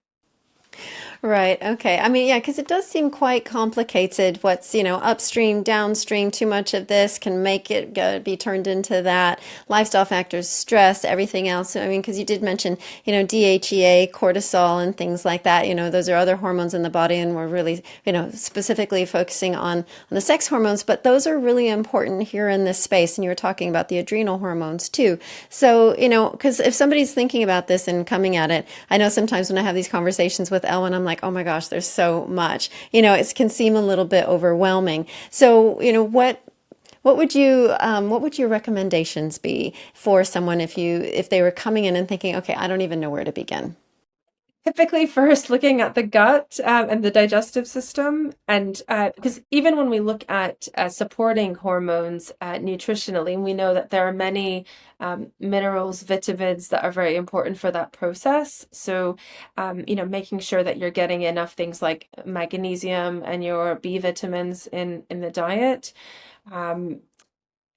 Speaker 1: Right. Okay. I mean, yeah, because it does seem quite complicated. What's, upstream, downstream, too much of this can make it be turned into that. Lifestyle factors, stress, everything else. I mean, because you did mention, DHEA, cortisol, and things like that. Those are other hormones in the body, and we're really, specifically focusing on the sex hormones, but those are really important here in this space. And you were talking about the adrenal hormones too. So, because if somebody's thinking about this and coming at it, I know sometimes when I have these conversations with Ellen, I'm like, oh my gosh, there's so much. It can seem a little bit overwhelming. So, what would your recommendations be for someone if they were coming in and thinking, okay, I don't even know where to begin?
Speaker 2: Typically, first looking at the gut and the digestive system, and because even when we look at supporting hormones nutritionally, we know that there are many minerals, vitamins that are very important for that process. So, making sure that you're getting enough things like magnesium and your B vitamins in the diet. Um,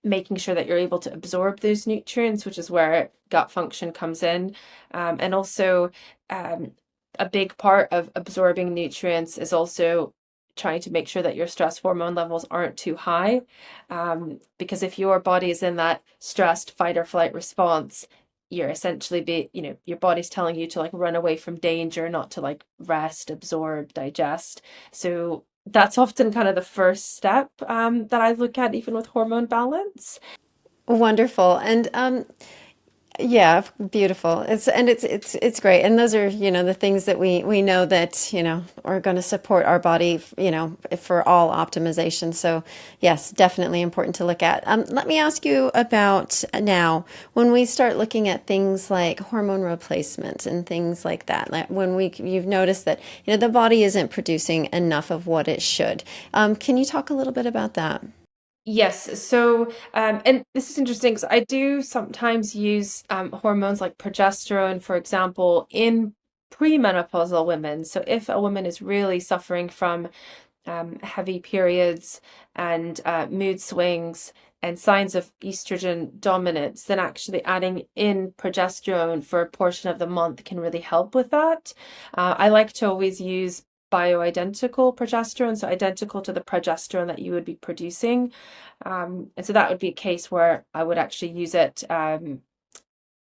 Speaker 2: Making sure that you're able to absorb those nutrients, which is where gut function comes in. And also, um, a big part of absorbing nutrients is also trying to make sure that your stress hormone levels aren't too high. Because if your body is in that stressed fight or flight response, you're essentially your body's telling you to like run away from danger, not to like rest, absorb, digest. So that's often kind of the first step that I look at, even with hormone balance.
Speaker 1: Wonderful. And yeah, beautiful. It's great. And those are, the things that we know that, are going to support our body, for all optimization. So yes, definitely important to look at. Let me ask you about now when we start looking at things like hormone replacement and things like that, like when you've noticed that, the body isn't producing enough of what it should. Can you talk a little bit about that?
Speaker 2: Yes, so and this is interesting because I do sometimes use hormones like progesterone, for example, in premenopausal women. So if a woman is really suffering from heavy periods and mood swings and signs of estrogen dominance, then actually adding in progesterone for a portion of the month can really help with that. I like to always use bioidentical progesterone, so identical to the progesterone that you would be producing. And so that would be a case where I would actually use it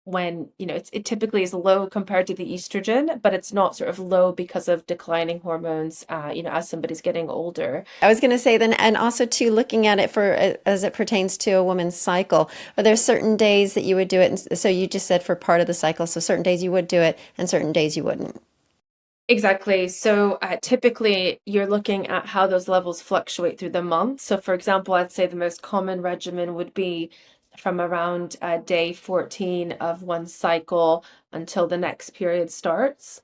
Speaker 2: when it typically is low compared to the estrogen, but it's not sort of low because of declining hormones as somebody's getting older.
Speaker 1: I was going to say then, and also too, looking at it as it pertains to a woman's cycle, are there certain days that you would do it? And so you just said for part of the cycle, so certain days you would do it and certain days you wouldn't.
Speaker 2: Exactly. So typically you're looking at how those levels fluctuate through the month. So for example, I'd say the most common regimen would be from around day 14 of one cycle until the next period starts.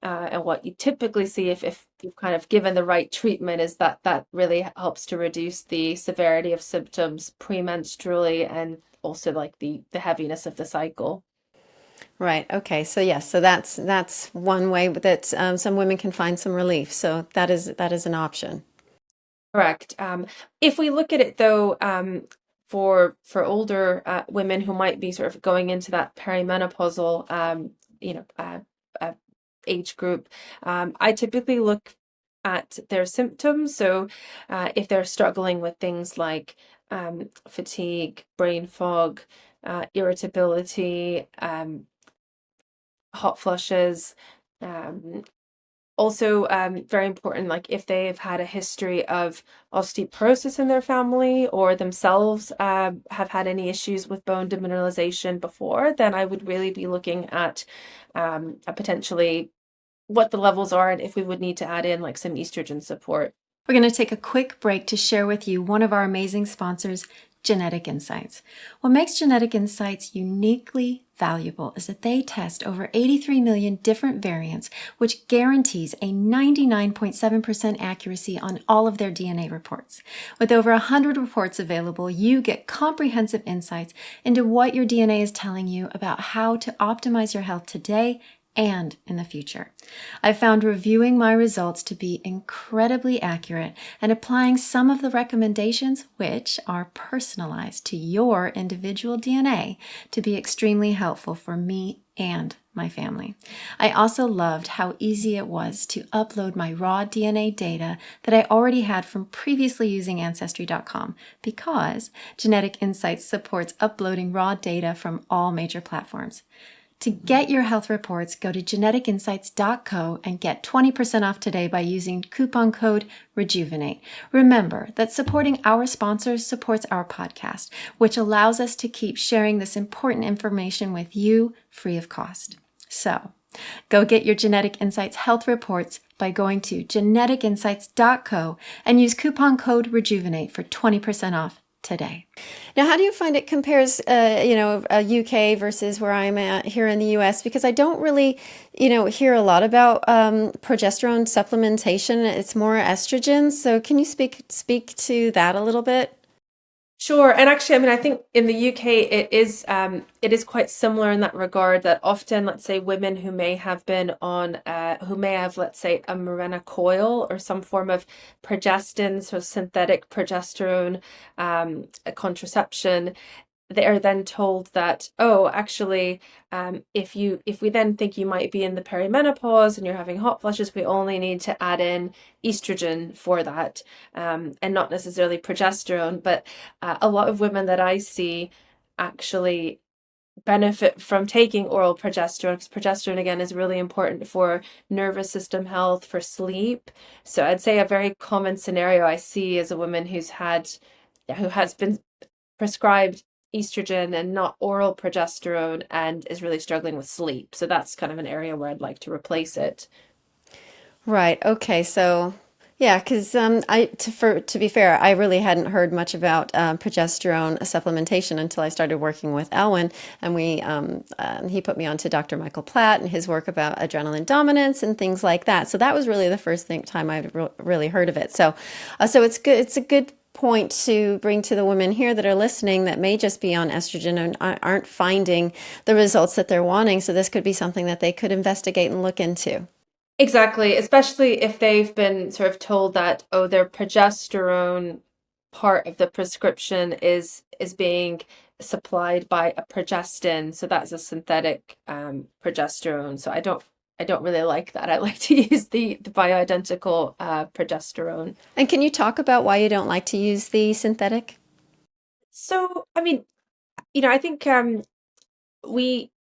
Speaker 2: And what you typically see if you've kind of given the right treatment is that that really helps to reduce the severity of symptoms premenstrually and also like the heaviness of the cycle.
Speaker 1: Right. Okay. So yes. So that's one way that some women can find some relief. So that is an option.
Speaker 2: Correct. If we look at it though, for older women who might be sort of going into that perimenopausal, you know, uh, age group, I typically look at their symptoms. So, if they're struggling with things like fatigue, brain fog, irritability, hot flushes, um, also, very important, like if they've had a history of osteoporosis in their family or themselves have had any issues with bone demineralization before, then I would really be looking at potentially what the levels are and if we would need to add in like some estrogen support.
Speaker 3: We're going to take a quick break to share with you one of our amazing sponsors, Genetic Insights. What makes Genetic Insights uniquely valuable is that they test over 83 million different variants, which guarantees a 99.7% accuracy on all of their DNA reports. With over 100 reports available, you get comprehensive insights into what your DNA is telling you about how to optimize your health today and in the future. I found reviewing my results to be incredibly accurate and applying some of the recommendations, which are personalized to your individual DNA, to be extremely helpful for me and my family. I also loved how easy it was to upload my raw DNA data that I already had from previously using Ancestry.com because Genetic Insights supports uploading raw data from all major platforms. To get your health reports, go to geneticinsights.co and get 20% off today by using coupon code Rejuvenate. Remember that supporting our sponsors supports our podcast, which allows us to keep sharing this important information with you free of cost. So, go get your Genetic Insights health reports by going to geneticinsights.co and use coupon code Rejuvenate for 20% off today.
Speaker 1: Now, how do you find it compares, UK versus where I'm at here in the US? Because I don't really, hear a lot about progesterone supplementation. It's more estrogen. So can you speak to that a little bit?
Speaker 2: Sure. And actually, I mean, I think in the UK it is quite similar in that regard that often, let's say, women who may have been on who may have, let's say, a Mirena coil or some form of progestin, so synthetic progesterone a contraception, they are then told that, oh, actually, if we then think you might be in the perimenopause and you're having hot flushes, we only need to add in estrogen for that, and not necessarily progesterone. But a lot of women that I see actually benefit from taking oral progesterone because progesterone again is really important for nervous system health, for sleep. So I'd say a very common scenario I see is a woman who has been prescribed estrogen and not oral progesterone and is really struggling with sleep. So that's kind of an area where I'd like to replace it.
Speaker 1: Right. Okay. So, yeah, because to be fair, I really hadn't heard much about progesterone supplementation until I started working with Elwin, and he put me on to Dr. Michael Platt and his work about adrenaline dominance and things like that. So that was really the first time I'd really heard of it. So it's good. It's a good point to bring to the women here that are listening that may just be on estrogen and aren't finding the results that they're wanting. So this could be something that they could investigate and look into.
Speaker 2: Exactly, especially if they've been sort of told that, oh, their progesterone part of the prescription is being supplied by a progestin, so that's a synthetic progesterone. So I don't really like that. I like to use the bioidentical progesterone.
Speaker 1: And can you talk about why you don't like to use the synthetic?
Speaker 2: So, I mean, I think we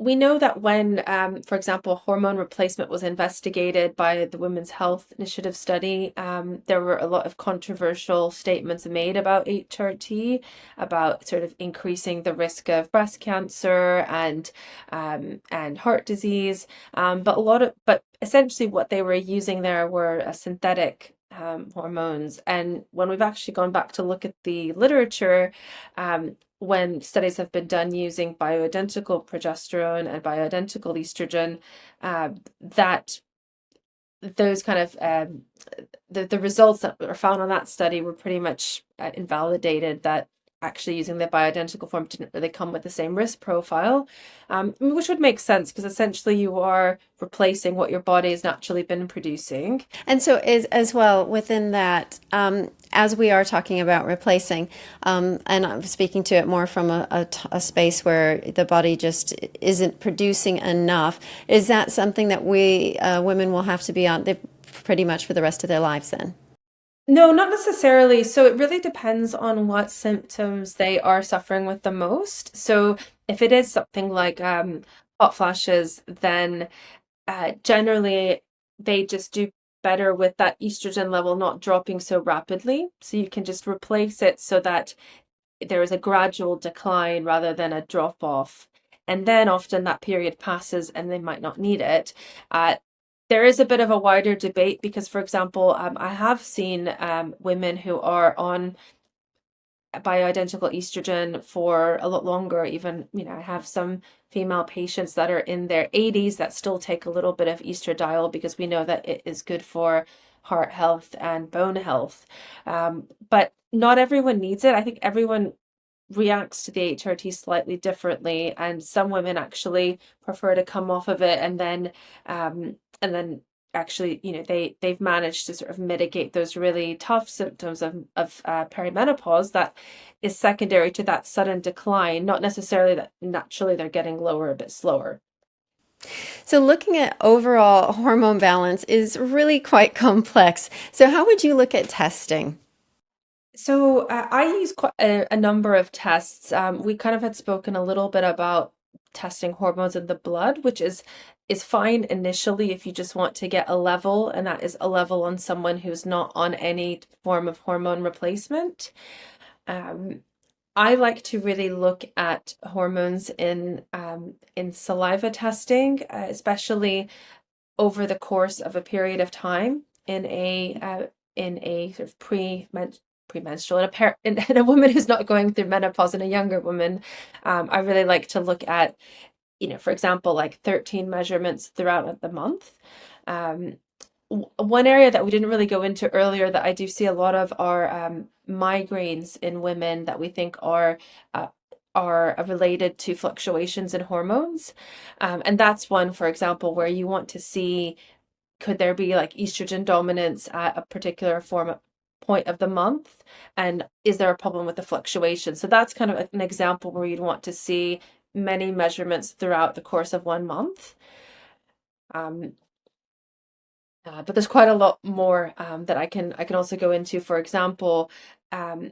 Speaker 2: we know that when, for example, hormone replacement was investigated by the Women's Health Initiative study, there were a lot of controversial statements made about HRT, about sort of increasing the risk of breast cancer and heart disease. But essentially what they were using there were a synthetic hormones. And when we've actually gone back to look at the literature, when studies have been done using bioidentical progesterone and bioidentical estrogen, that those kind of the results that were found on that study were pretty much invalidated, that actually using the bioidentical form didn't really come with the same risk profile, which would make sense because essentially you are replacing what your body has naturally been producing.
Speaker 1: And so, is as well within that, as we are talking about replacing, and I'm speaking to it more from a space where the body just isn't producing enough, is that something that we women will have to be on pretty much for the rest of their lives then?
Speaker 2: No, not necessarily. So it really depends on what symptoms they are suffering with the most. So if it is something like hot flashes, then generally they just do better with that estrogen level not dropping so rapidly. So you can just replace it so that there is a gradual decline rather than a drop off. And then often that period passes and they might not need it. There is a bit of a wider debate because, for example, I have seen women who are on bioidentical estrogen for a lot longer. Even, I have some female patients that are in their 80s that still take a little bit of estradiol because we know that it is good for heart health and bone health. But not everyone needs it. I think everyone reacts to the HRT slightly differently, and some women actually prefer to come off of it and then actually, they've managed to sort of mitigate those really tough symptoms of perimenopause that is secondary to that sudden decline, not necessarily that naturally they're getting lower a bit slower.
Speaker 1: So, looking at overall hormone balance is really quite complex. So, how would you look at testing?
Speaker 2: So I use quite a number of tests. We kind of had spoken a little bit about testing hormones in the blood, which is fine initially if you just want to get a level, and that is a level on someone who's not on any form of hormone replacement. Um, I like to really look at hormones in saliva testing, especially over the course of a period of time in a sort of premenstrual in a woman who's not going through menopause, and a younger woman. I really like to look at, for example, like 13 measurements throughout the month. Um, One area that we didn't really go into earlier that I do see a lot of are migraines in women that we think uh, are related to fluctuations in hormones. And that's one, for example, where you want to see, could there be like estrogen dominance at a particular point of the month? And is there a problem with the fluctuation? So that's kind of an example where you'd want to see many measurements throughout the course of 1 month. Um, but there's quite a lot more that I can also go into. For example, um,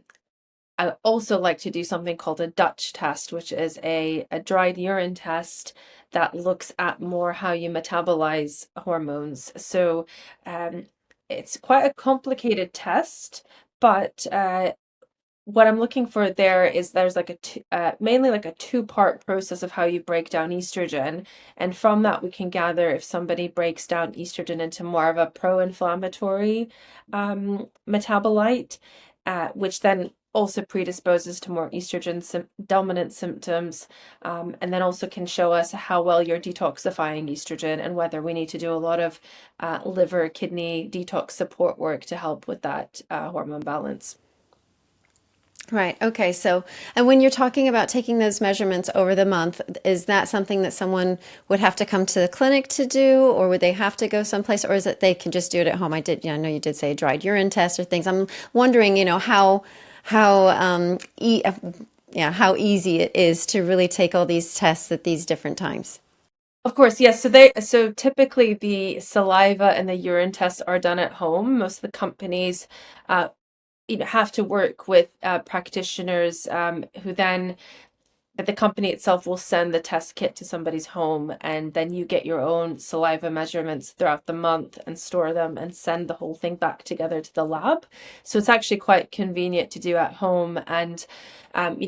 Speaker 2: I also like to do something called a Dutch test, which is a dried urine test that looks at more how you metabolize hormones. So it's quite a complicated test, but what I'm looking for there is there's like mainly like a two-part process of how you break down estrogen, and from that we can gather if somebody breaks down estrogen into more of a pro-inflammatory metabolite, which then also predisposes to more estrogen dominant symptoms, and then also can show us how well you're detoxifying estrogen and whether we need to do a lot of liver, kidney detox support work to help with that hormone balance.
Speaker 1: Right. Okay. So, and when you're talking about taking those measurements over the month, is that something that someone would have to come to the clinic to do, or would they have to go someplace, or is it they can just do it at home? I know you did say a dried urine test or things. I'm wondering, how easy it is to really take all these tests at these different times.
Speaker 2: Of course, yes. So typically the saliva and the urine tests are done at home. Most of the companies uh, have to work with practitioners who then the company itself will send the test kit to somebody's home, and then you get your own saliva measurements throughout the month and store them and send the whole thing back together to the lab. So it's actually quite convenient to do at home. And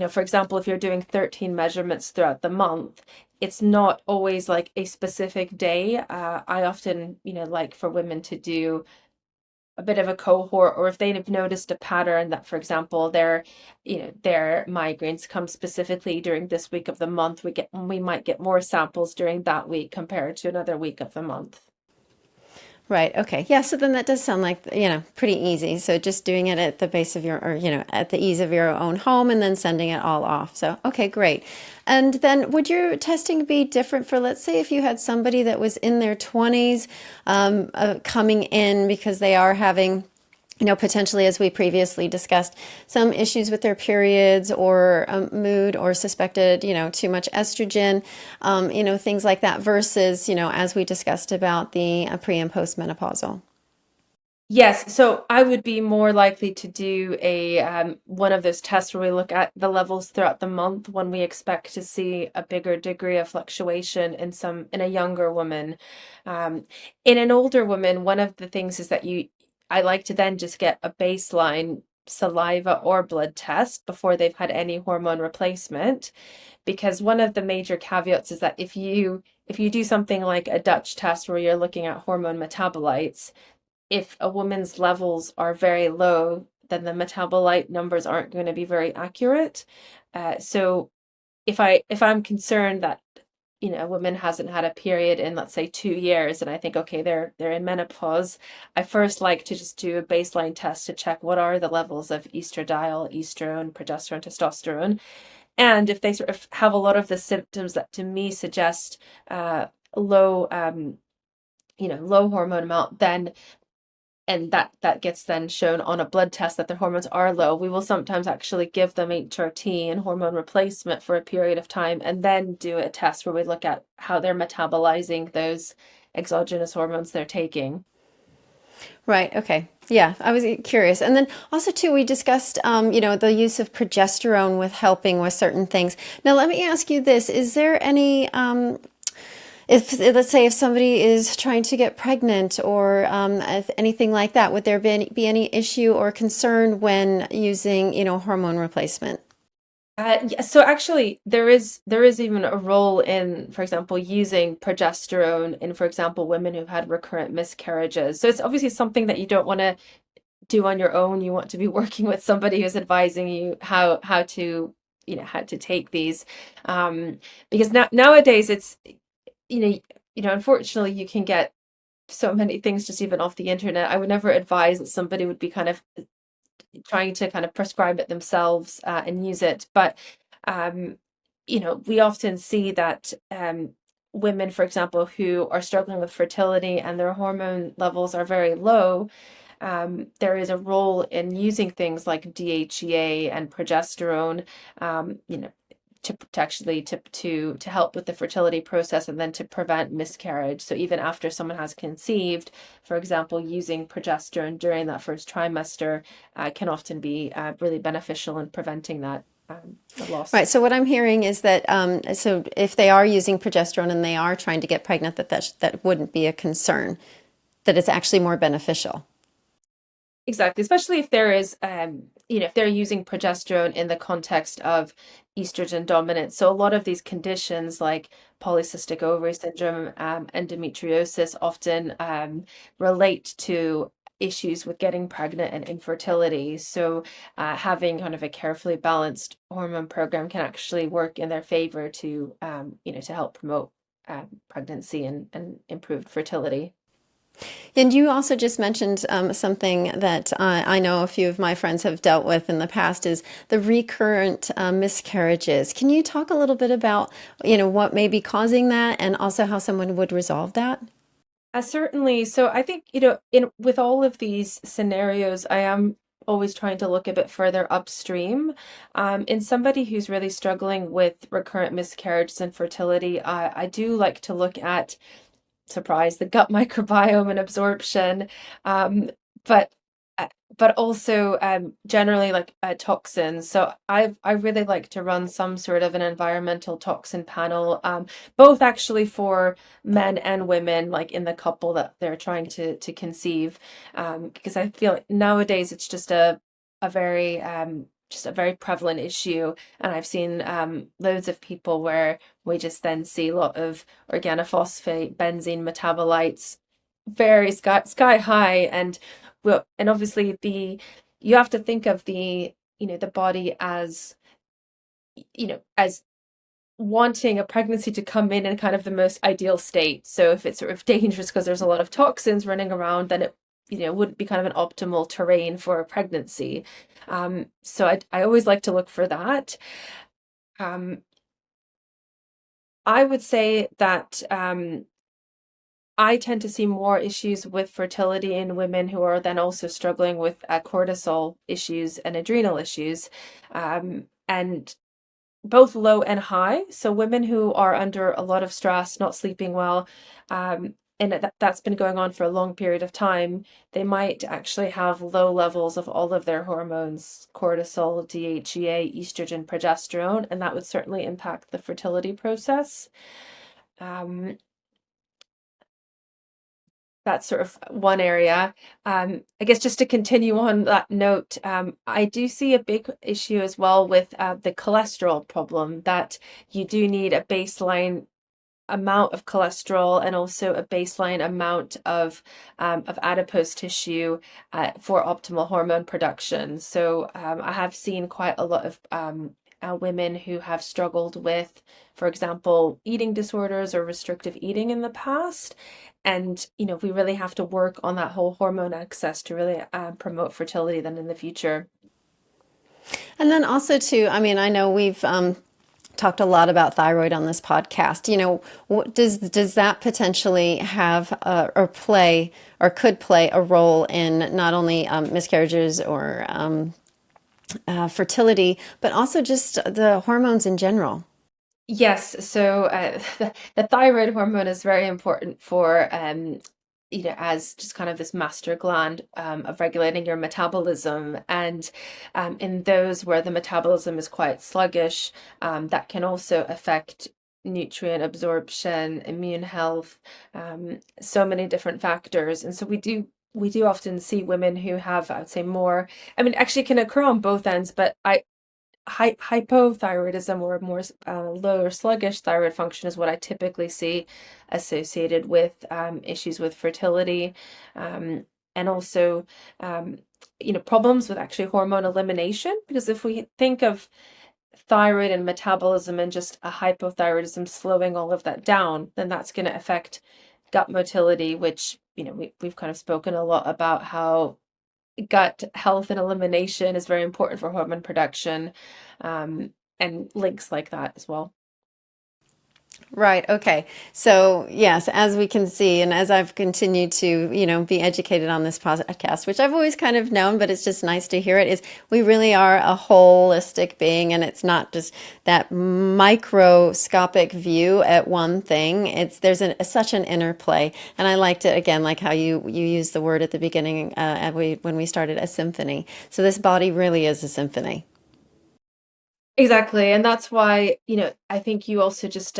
Speaker 2: for example, if you're doing 13 measurements throughout the month, it's not always like a specific day. I often, like for women to do a bit of a cohort, or if they've noticed a pattern that, for example, their migraines come specifically during this week of the month, we might get more samples during that week compared to another week of the month.
Speaker 1: Right. Okay. Yeah. So then that does sound like, pretty easy. So just doing it at the base of or, at the ease of your own home and then sending it all off. So, okay, great. And then would your testing be different for, let's say, if you had somebody that was in their 20s coming in because they are having, potentially, as we previously discussed, some issues with their periods or mood or suspected, too much estrogen, things like that versus, as we discussed about the pre and postmenopausal.
Speaker 2: Yes, so I would be more likely to do a one of those tests where we look at the levels throughout the month when we expect to see a bigger degree of fluctuation in a younger woman. In an older woman, one of the things is that I like to then just get a baseline saliva or blood test before they've had any hormone replacement, because one of the major caveats is that if you do something like a Dutch test where you're looking at hormone metabolites, if a woman's levels are very low, then the metabolite numbers aren't going to be very accurate. So if I'm concerned that a woman hasn't had a period in, let's say, 2 years, and I think, okay, they're in menopause, I first like to just do a baseline test to check what are the levels of estradiol, estrone, progesterone, testosterone, and if they sort of have a lot of the symptoms that to me suggest low low hormone amount, then and that gets then shown on a blood test that their hormones are low, we will sometimes actually give them HRT and hormone replacement for a period of time, and then do a test where we look at how they're metabolizing those exogenous hormones they're taking.
Speaker 1: Right. Okay. Yeah, I was curious. And then also too, we discussed, the use of progesterone with helping with certain things. Now, let me ask you this. Is there any, if let's say if somebody is trying to get pregnant or if anything like that, would there be any issue or concern when using, hormone replacement?
Speaker 2: Yeah, so actually, there is even a role in, for example, using progesterone in, for example, women who've had recurrent miscarriages. So it's obviously something that you don't want to do on your own. You want to be working with somebody who's advising you how to take these, because nowadays it's you know unfortunately you can get so many things just even off the internet. I would never advise that somebody would be kind of trying to kind of prescribe it themselves and use it. But um, we often see that women, for example, who are struggling with fertility and their hormone levels are very low, there is a role in using things like DHEA and progesterone, to actually to help with the fertility process and then to prevent miscarriage. So even after someone has conceived, for example, using progesterone during that first trimester can often be really beneficial in preventing that the loss.
Speaker 1: Right. So what I'm hearing is that so if they are using progesterone and they are trying to get pregnant, that wouldn't be a concern, that it's actually more beneficial.
Speaker 2: Exactly, especially if there is, if they're using progesterone in the context of estrogen dominance. So a lot of these conditions like polycystic ovary syndrome, endometriosis often relate to issues with getting pregnant and infertility. So having kind of a carefully balanced hormone program can actually work in their favor to help promote pregnancy and improved fertility.
Speaker 1: And you also just mentioned something that I know a few of my friends have dealt with in the past is the recurrent miscarriages. Can you talk a little bit about, what may be causing that and also how someone would resolve that?
Speaker 2: Certainly. So I think, in with all of these scenarios, I am always trying to look a bit further upstream. In somebody who's really struggling with recurrent miscarriages and fertility, I do like to look at, surprise, the gut microbiome and absorption, um, but uh, but also generally like toxins. So I really like to run some sort of an environmental toxin panel, both actually for men and women, like in the couple that they're trying to conceive, because I feel like nowadays it's just a very prevalent issue, and I've seen loads of people where we just then see a lot of organophosphate, benzene metabolites, very sky high, and well, and obviously you have to think of the body as, as wanting a pregnancy to come in kind of the most ideal state. So if it's sort of dangerous because there's a lot of toxins running around, then it wouldn't be kind of an optimal terrain for a pregnancy. So I always like to look for that. Um, I would say that I tend to see more issues with fertility in women who are then also struggling with cortisol issues and adrenal issues, and both low and high. So women who are under a lot of stress, not sleeping well, and that's been going on for a long period of time, they might actually have low levels of all of their hormones, cortisol, DHEA, estrogen, progesterone, and that would certainly impact the fertility process. Um, that's sort of one area. I guess just to continue on that note, I do see a big issue as well with the cholesterol problem, that you do need a baseline amount of cholesterol and also a baseline amount of adipose tissue for optimal hormone production. So I have seen quite a lot of women who have struggled with, for example, eating disorders or restrictive eating in the past. And, we really have to work on that whole hormone access to really promote fertility then in the future.
Speaker 1: And then also too, I mean, I know we've talked a lot about thyroid on this podcast. What does that potentially have or play or could play a role in not only miscarriages or fertility, but also just the hormones in general?
Speaker 2: Yes, so the thyroid hormone is very important for as just kind of this master gland of regulating your metabolism. And in those where the metabolism is quite sluggish, that can also affect nutrient absorption, immune health, so many different factors. And so we do often see women who have, I would say, more, I mean, actually it can occur on both ends, but hypothyroidism, or more low or sluggish thyroid function, is what I typically see associated with issues with fertility, and also problems with actually hormone elimination. Because if we think of thyroid and metabolism and just a hypothyroidism slowing all of that down, then that's going to affect gut motility, which we've kind of spoken a lot about how gut health and elimination is very important for hormone production, and links like that as well.
Speaker 1: Right. Okay. So yes, as we can see, and as I've continued to, be educated on this podcast, which I've always kind of known, but it's just nice to hear it, is we really are a holistic being, and it's not just that microscopic view at one thing. There's such an interplay, and I liked it again, like how you used the word at the beginning, when we started, a symphony. So this body really is a symphony.
Speaker 2: Exactly, and that's why, I think you also just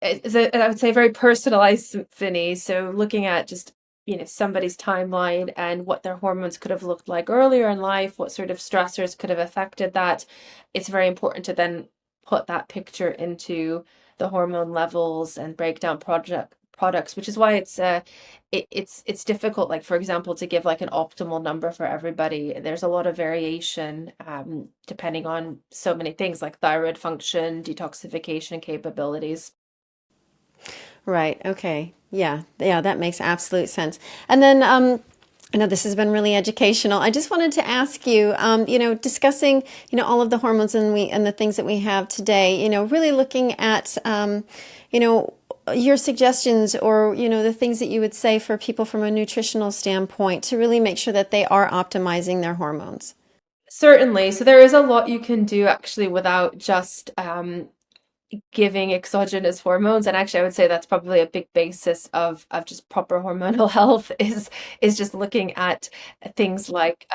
Speaker 2: it's I would say, a very personalized symphony. So looking at just, somebody's timeline and what their hormones could have looked like earlier in life, what sort of stressors could have affected that, it's very important to then put that picture into the hormone levels and break down products, which is why it's difficult, like for example, to give like an optimal number for everybody. There's a lot of variation, depending on so many things like thyroid function, detoxification capabilities.
Speaker 1: Right. Okay. Yeah. Yeah. That makes absolute sense. And then, I know this has been really educational. I just wanted to ask you, discussing, all of the hormones and the things that we have today, really looking at, your suggestions, or, the things that you would say for people from a nutritional standpoint to really make sure that they are optimizing their hormones.
Speaker 2: Certainly. So there is a lot you can do actually without just giving exogenous hormones. And actually I would say that's probably a big basis of just proper hormonal health, is just looking at things like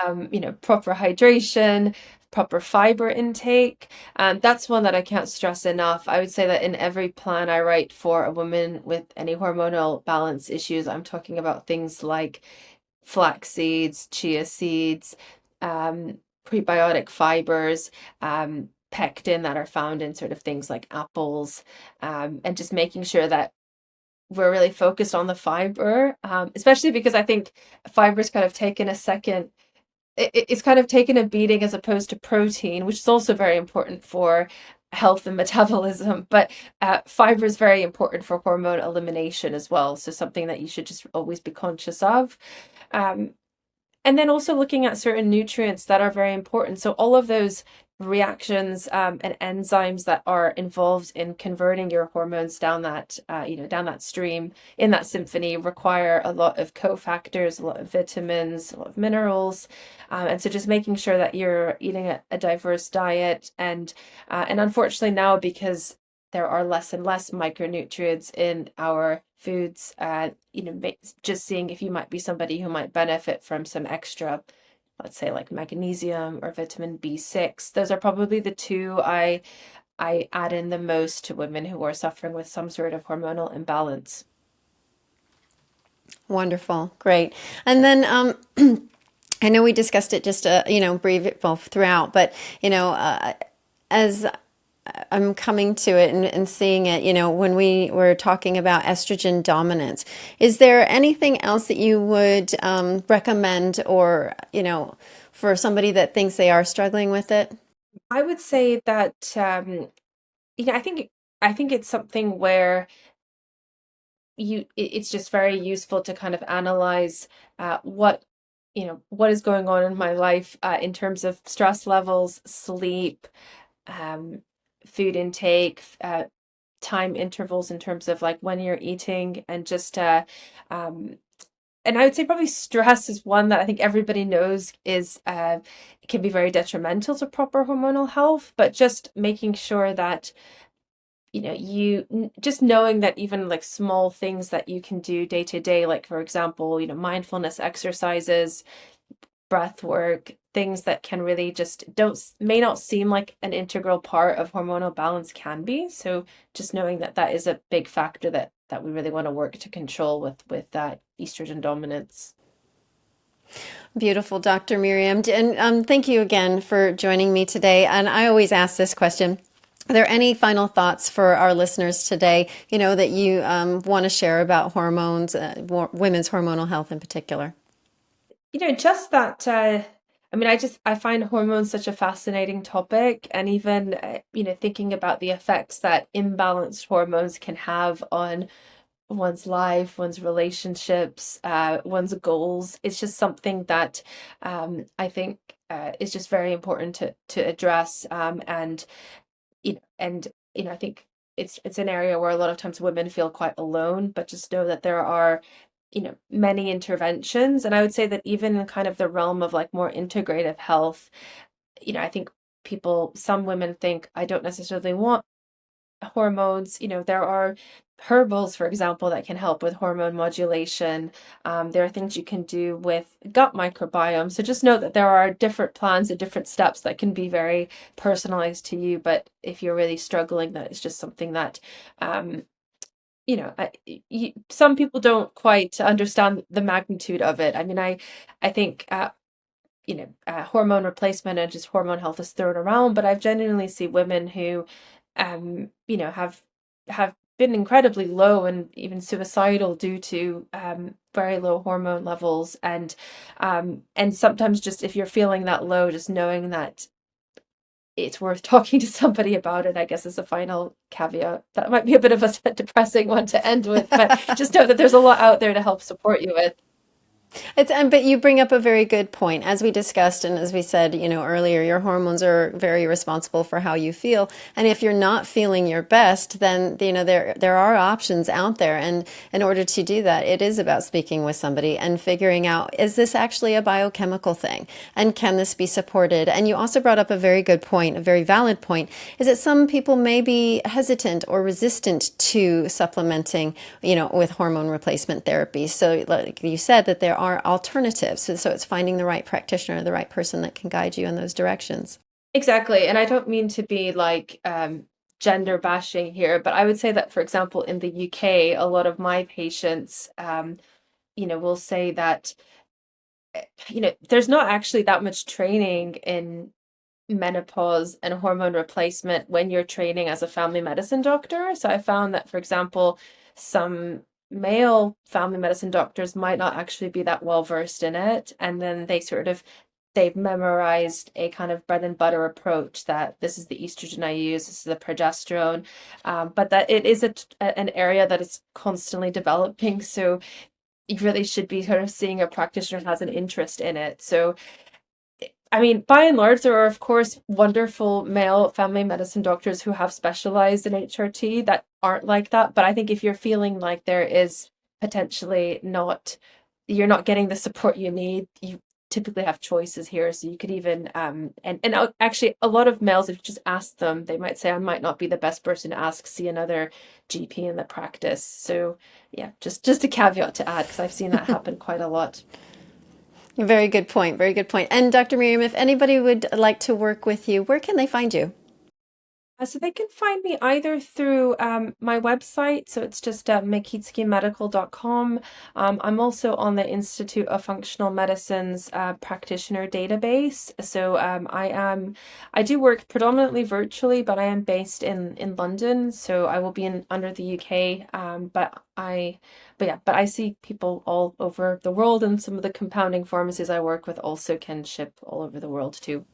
Speaker 2: proper hydration, proper fiber intake. That's one that I can't stress enough. I would say that in every plan I write for a woman with any hormonal balance issues, I'm talking about things like flax seeds, chia seeds, prebiotic fibers, pectin that are found in sort of things like apples, and just making sure that we're really focused on the fiber, especially because I think fiber's kind of taken a second. It's kind of taken a beating as opposed to protein, which is also very important for health and metabolism. But fiber is very important for hormone elimination as well. So something that you should just always be conscious of. Um, and then also looking at certain nutrients that are very important. So all of those reactions and enzymes that are involved in converting your hormones down that down that stream in that symphony require a lot of cofactors, a lot of vitamins, a lot of minerals, and so just making sure that you're eating a diverse diet. And unfortunately now, because there are less and less micronutrients in our foods, just seeing if you might be somebody who might benefit from some extra, let's say like magnesium or vitamin B6. Those are probably the two I add in the most to women who are suffering with some sort of hormonal imbalance.
Speaker 1: Wonderful. Great. And then I know we discussed it just, brief, well, throughout, but, as I'm coming to it and seeing it, when we were talking about estrogen dominance, is there anything else that you would recommend or, for somebody that thinks they are struggling with it?
Speaker 2: I would say that I think it's something where it's just very useful to kind of analyze what is going on in my life in terms of stress levels, sleep, um, food intake, time intervals in terms of like when you're eating, and just um, and I would say probably stress is one that I think everybody knows is can be very detrimental to proper hormonal health, but just making sure that just knowing that even like small things that you can do day to day, like for example, mindfulness exercises, breath work, things that can really just may not seem like an integral part of hormonal balance can be. So just knowing that that is a big factor that we really want to work to control with that estrogen dominance.
Speaker 1: Beautiful, Dr. Miriam. And thank you again for joining me today. And I always ask this question. Are there any final thoughts for our listeners today, that you want to share about hormones, women's hormonal health in particular?
Speaker 2: Just that, I find hormones such a fascinating topic, and even, thinking about the effects that imbalanced hormones can have on one's life, one's relationships, one's goals. It's just something that I think is just very important to address. I think it's an area where a lot of times women feel quite alone, but just know that there are many interventions. And I would say that even in kind of the realm of like more integrative health, I think some women think, I don't necessarily want hormones. There are herbals, for example, that can help with hormone modulation. There are things you can do with gut microbiome. So just know that there are different plans and different steps that can be very personalized to you. But if you're really struggling, that is just something that some people don't quite understand the magnitude of it. I think hormone replacement and just hormone health is thrown around, but I've genuinely seen women who have been incredibly low and even suicidal due to very low hormone levels. And sometimes just if you're feeling that low, just knowing that it's worth talking to somebody about it, I guess, is a final caveat. That might be a bit of a depressing one to end with, but just know that there's a lot out there to help support you with.
Speaker 1: But you bring up a very good point. As we discussed and as we said, earlier, your hormones are very responsible for how you feel. And if you're not feeling your best, then, there are options out there. And in order to do that, it is about speaking with somebody and figuring out, is this actually a biochemical thing? And can this be supported? And you also brought up a very good point, a very valid point, is that some people may be hesitant or resistant to supplementing, with hormone replacement therapy. So like you said, that there are alternatives. So it's finding the right practitioner, the right person that can guide you in those directions.
Speaker 2: Exactly. And I don't mean to be like gender bashing here, but I would say that, for example, in the UK, a lot of my patients, will say that, there's not actually that much training in menopause and hormone replacement when you're training as a family medicine doctor. So I found that, for example, some male family medicine doctors might not actually be that well versed in it, and then they've memorized a kind of bread and butter approach that this is the estrogen I use, this is the progesterone, but that it is an area that is constantly developing. So you really should be sort of seeing a practitioner who has an interest in it. So, I mean, by and large, there are, of course, wonderful male family medicine doctors who have specialized in HRT that aren't like that. But I think if you're feeling like there is potentially you're not getting the support you need, you typically have choices here. So you could even, actually, a lot of males, if you just ask them, they might say, I might not be the best person to ask, see another GP in the practice. So yeah, just a caveat to add, because I've seen that happen quite a lot.
Speaker 1: Very good point. Very good point. And Dr. Miriam, if anybody would like to work with you, where can they find you?
Speaker 2: So they can find me either through my website, so it's just mikickimedical.com. I'm also on the Institute of Functional Medicine's Practitioner Database. So I do work predominantly virtually, but I am based in London, so I will be under the UK. But I see people all over the world, and some of the compounding pharmacies I work with also can ship all over the world too.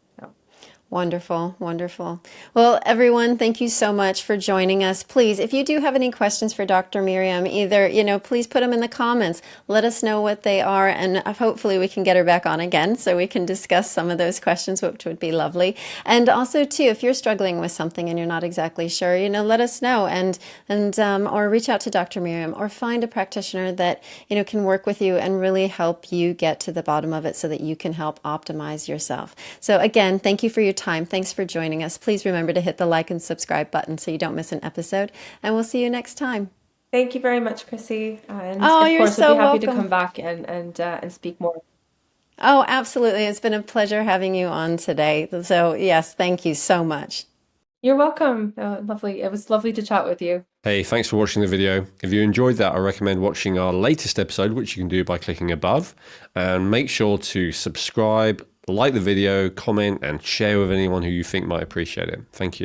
Speaker 1: Wonderful, wonderful. Well, everyone, thank you so much for joining us. Please, if you do have any questions for Dr. Miriam, either, please put them in the comments. Let us know what they are, and hopefully we can get her back on again so we can discuss some of those questions, which would be lovely. And also, too, if you're struggling with something and you're not exactly sure, let us know, and or reach out to Dr. Miriam, or find a practitioner that, can work with you and really help you get to the bottom of it so that you can help optimize yourself. So again, thank you for your time. Thanks for joining us. Please remember to hit the like and subscribe button so you don't miss an episode, and we'll see you next time.
Speaker 2: Thank you very much, Chrissy. And
Speaker 1: you're
Speaker 2: of course,
Speaker 1: so
Speaker 2: I'd be happy
Speaker 1: welcome
Speaker 2: to come back and speak more.
Speaker 1: Oh, absolutely. It's been a pleasure having you on today. So yes, thank you so much.
Speaker 2: You're welcome. Lovely. It was lovely to chat with you.
Speaker 4: Hey, thanks for watching the video. If you enjoyed that, I recommend watching our latest episode, which you can do by clicking above. And make sure to subscribe, like the video, comment, and share with anyone who you think might appreciate it. Thank you.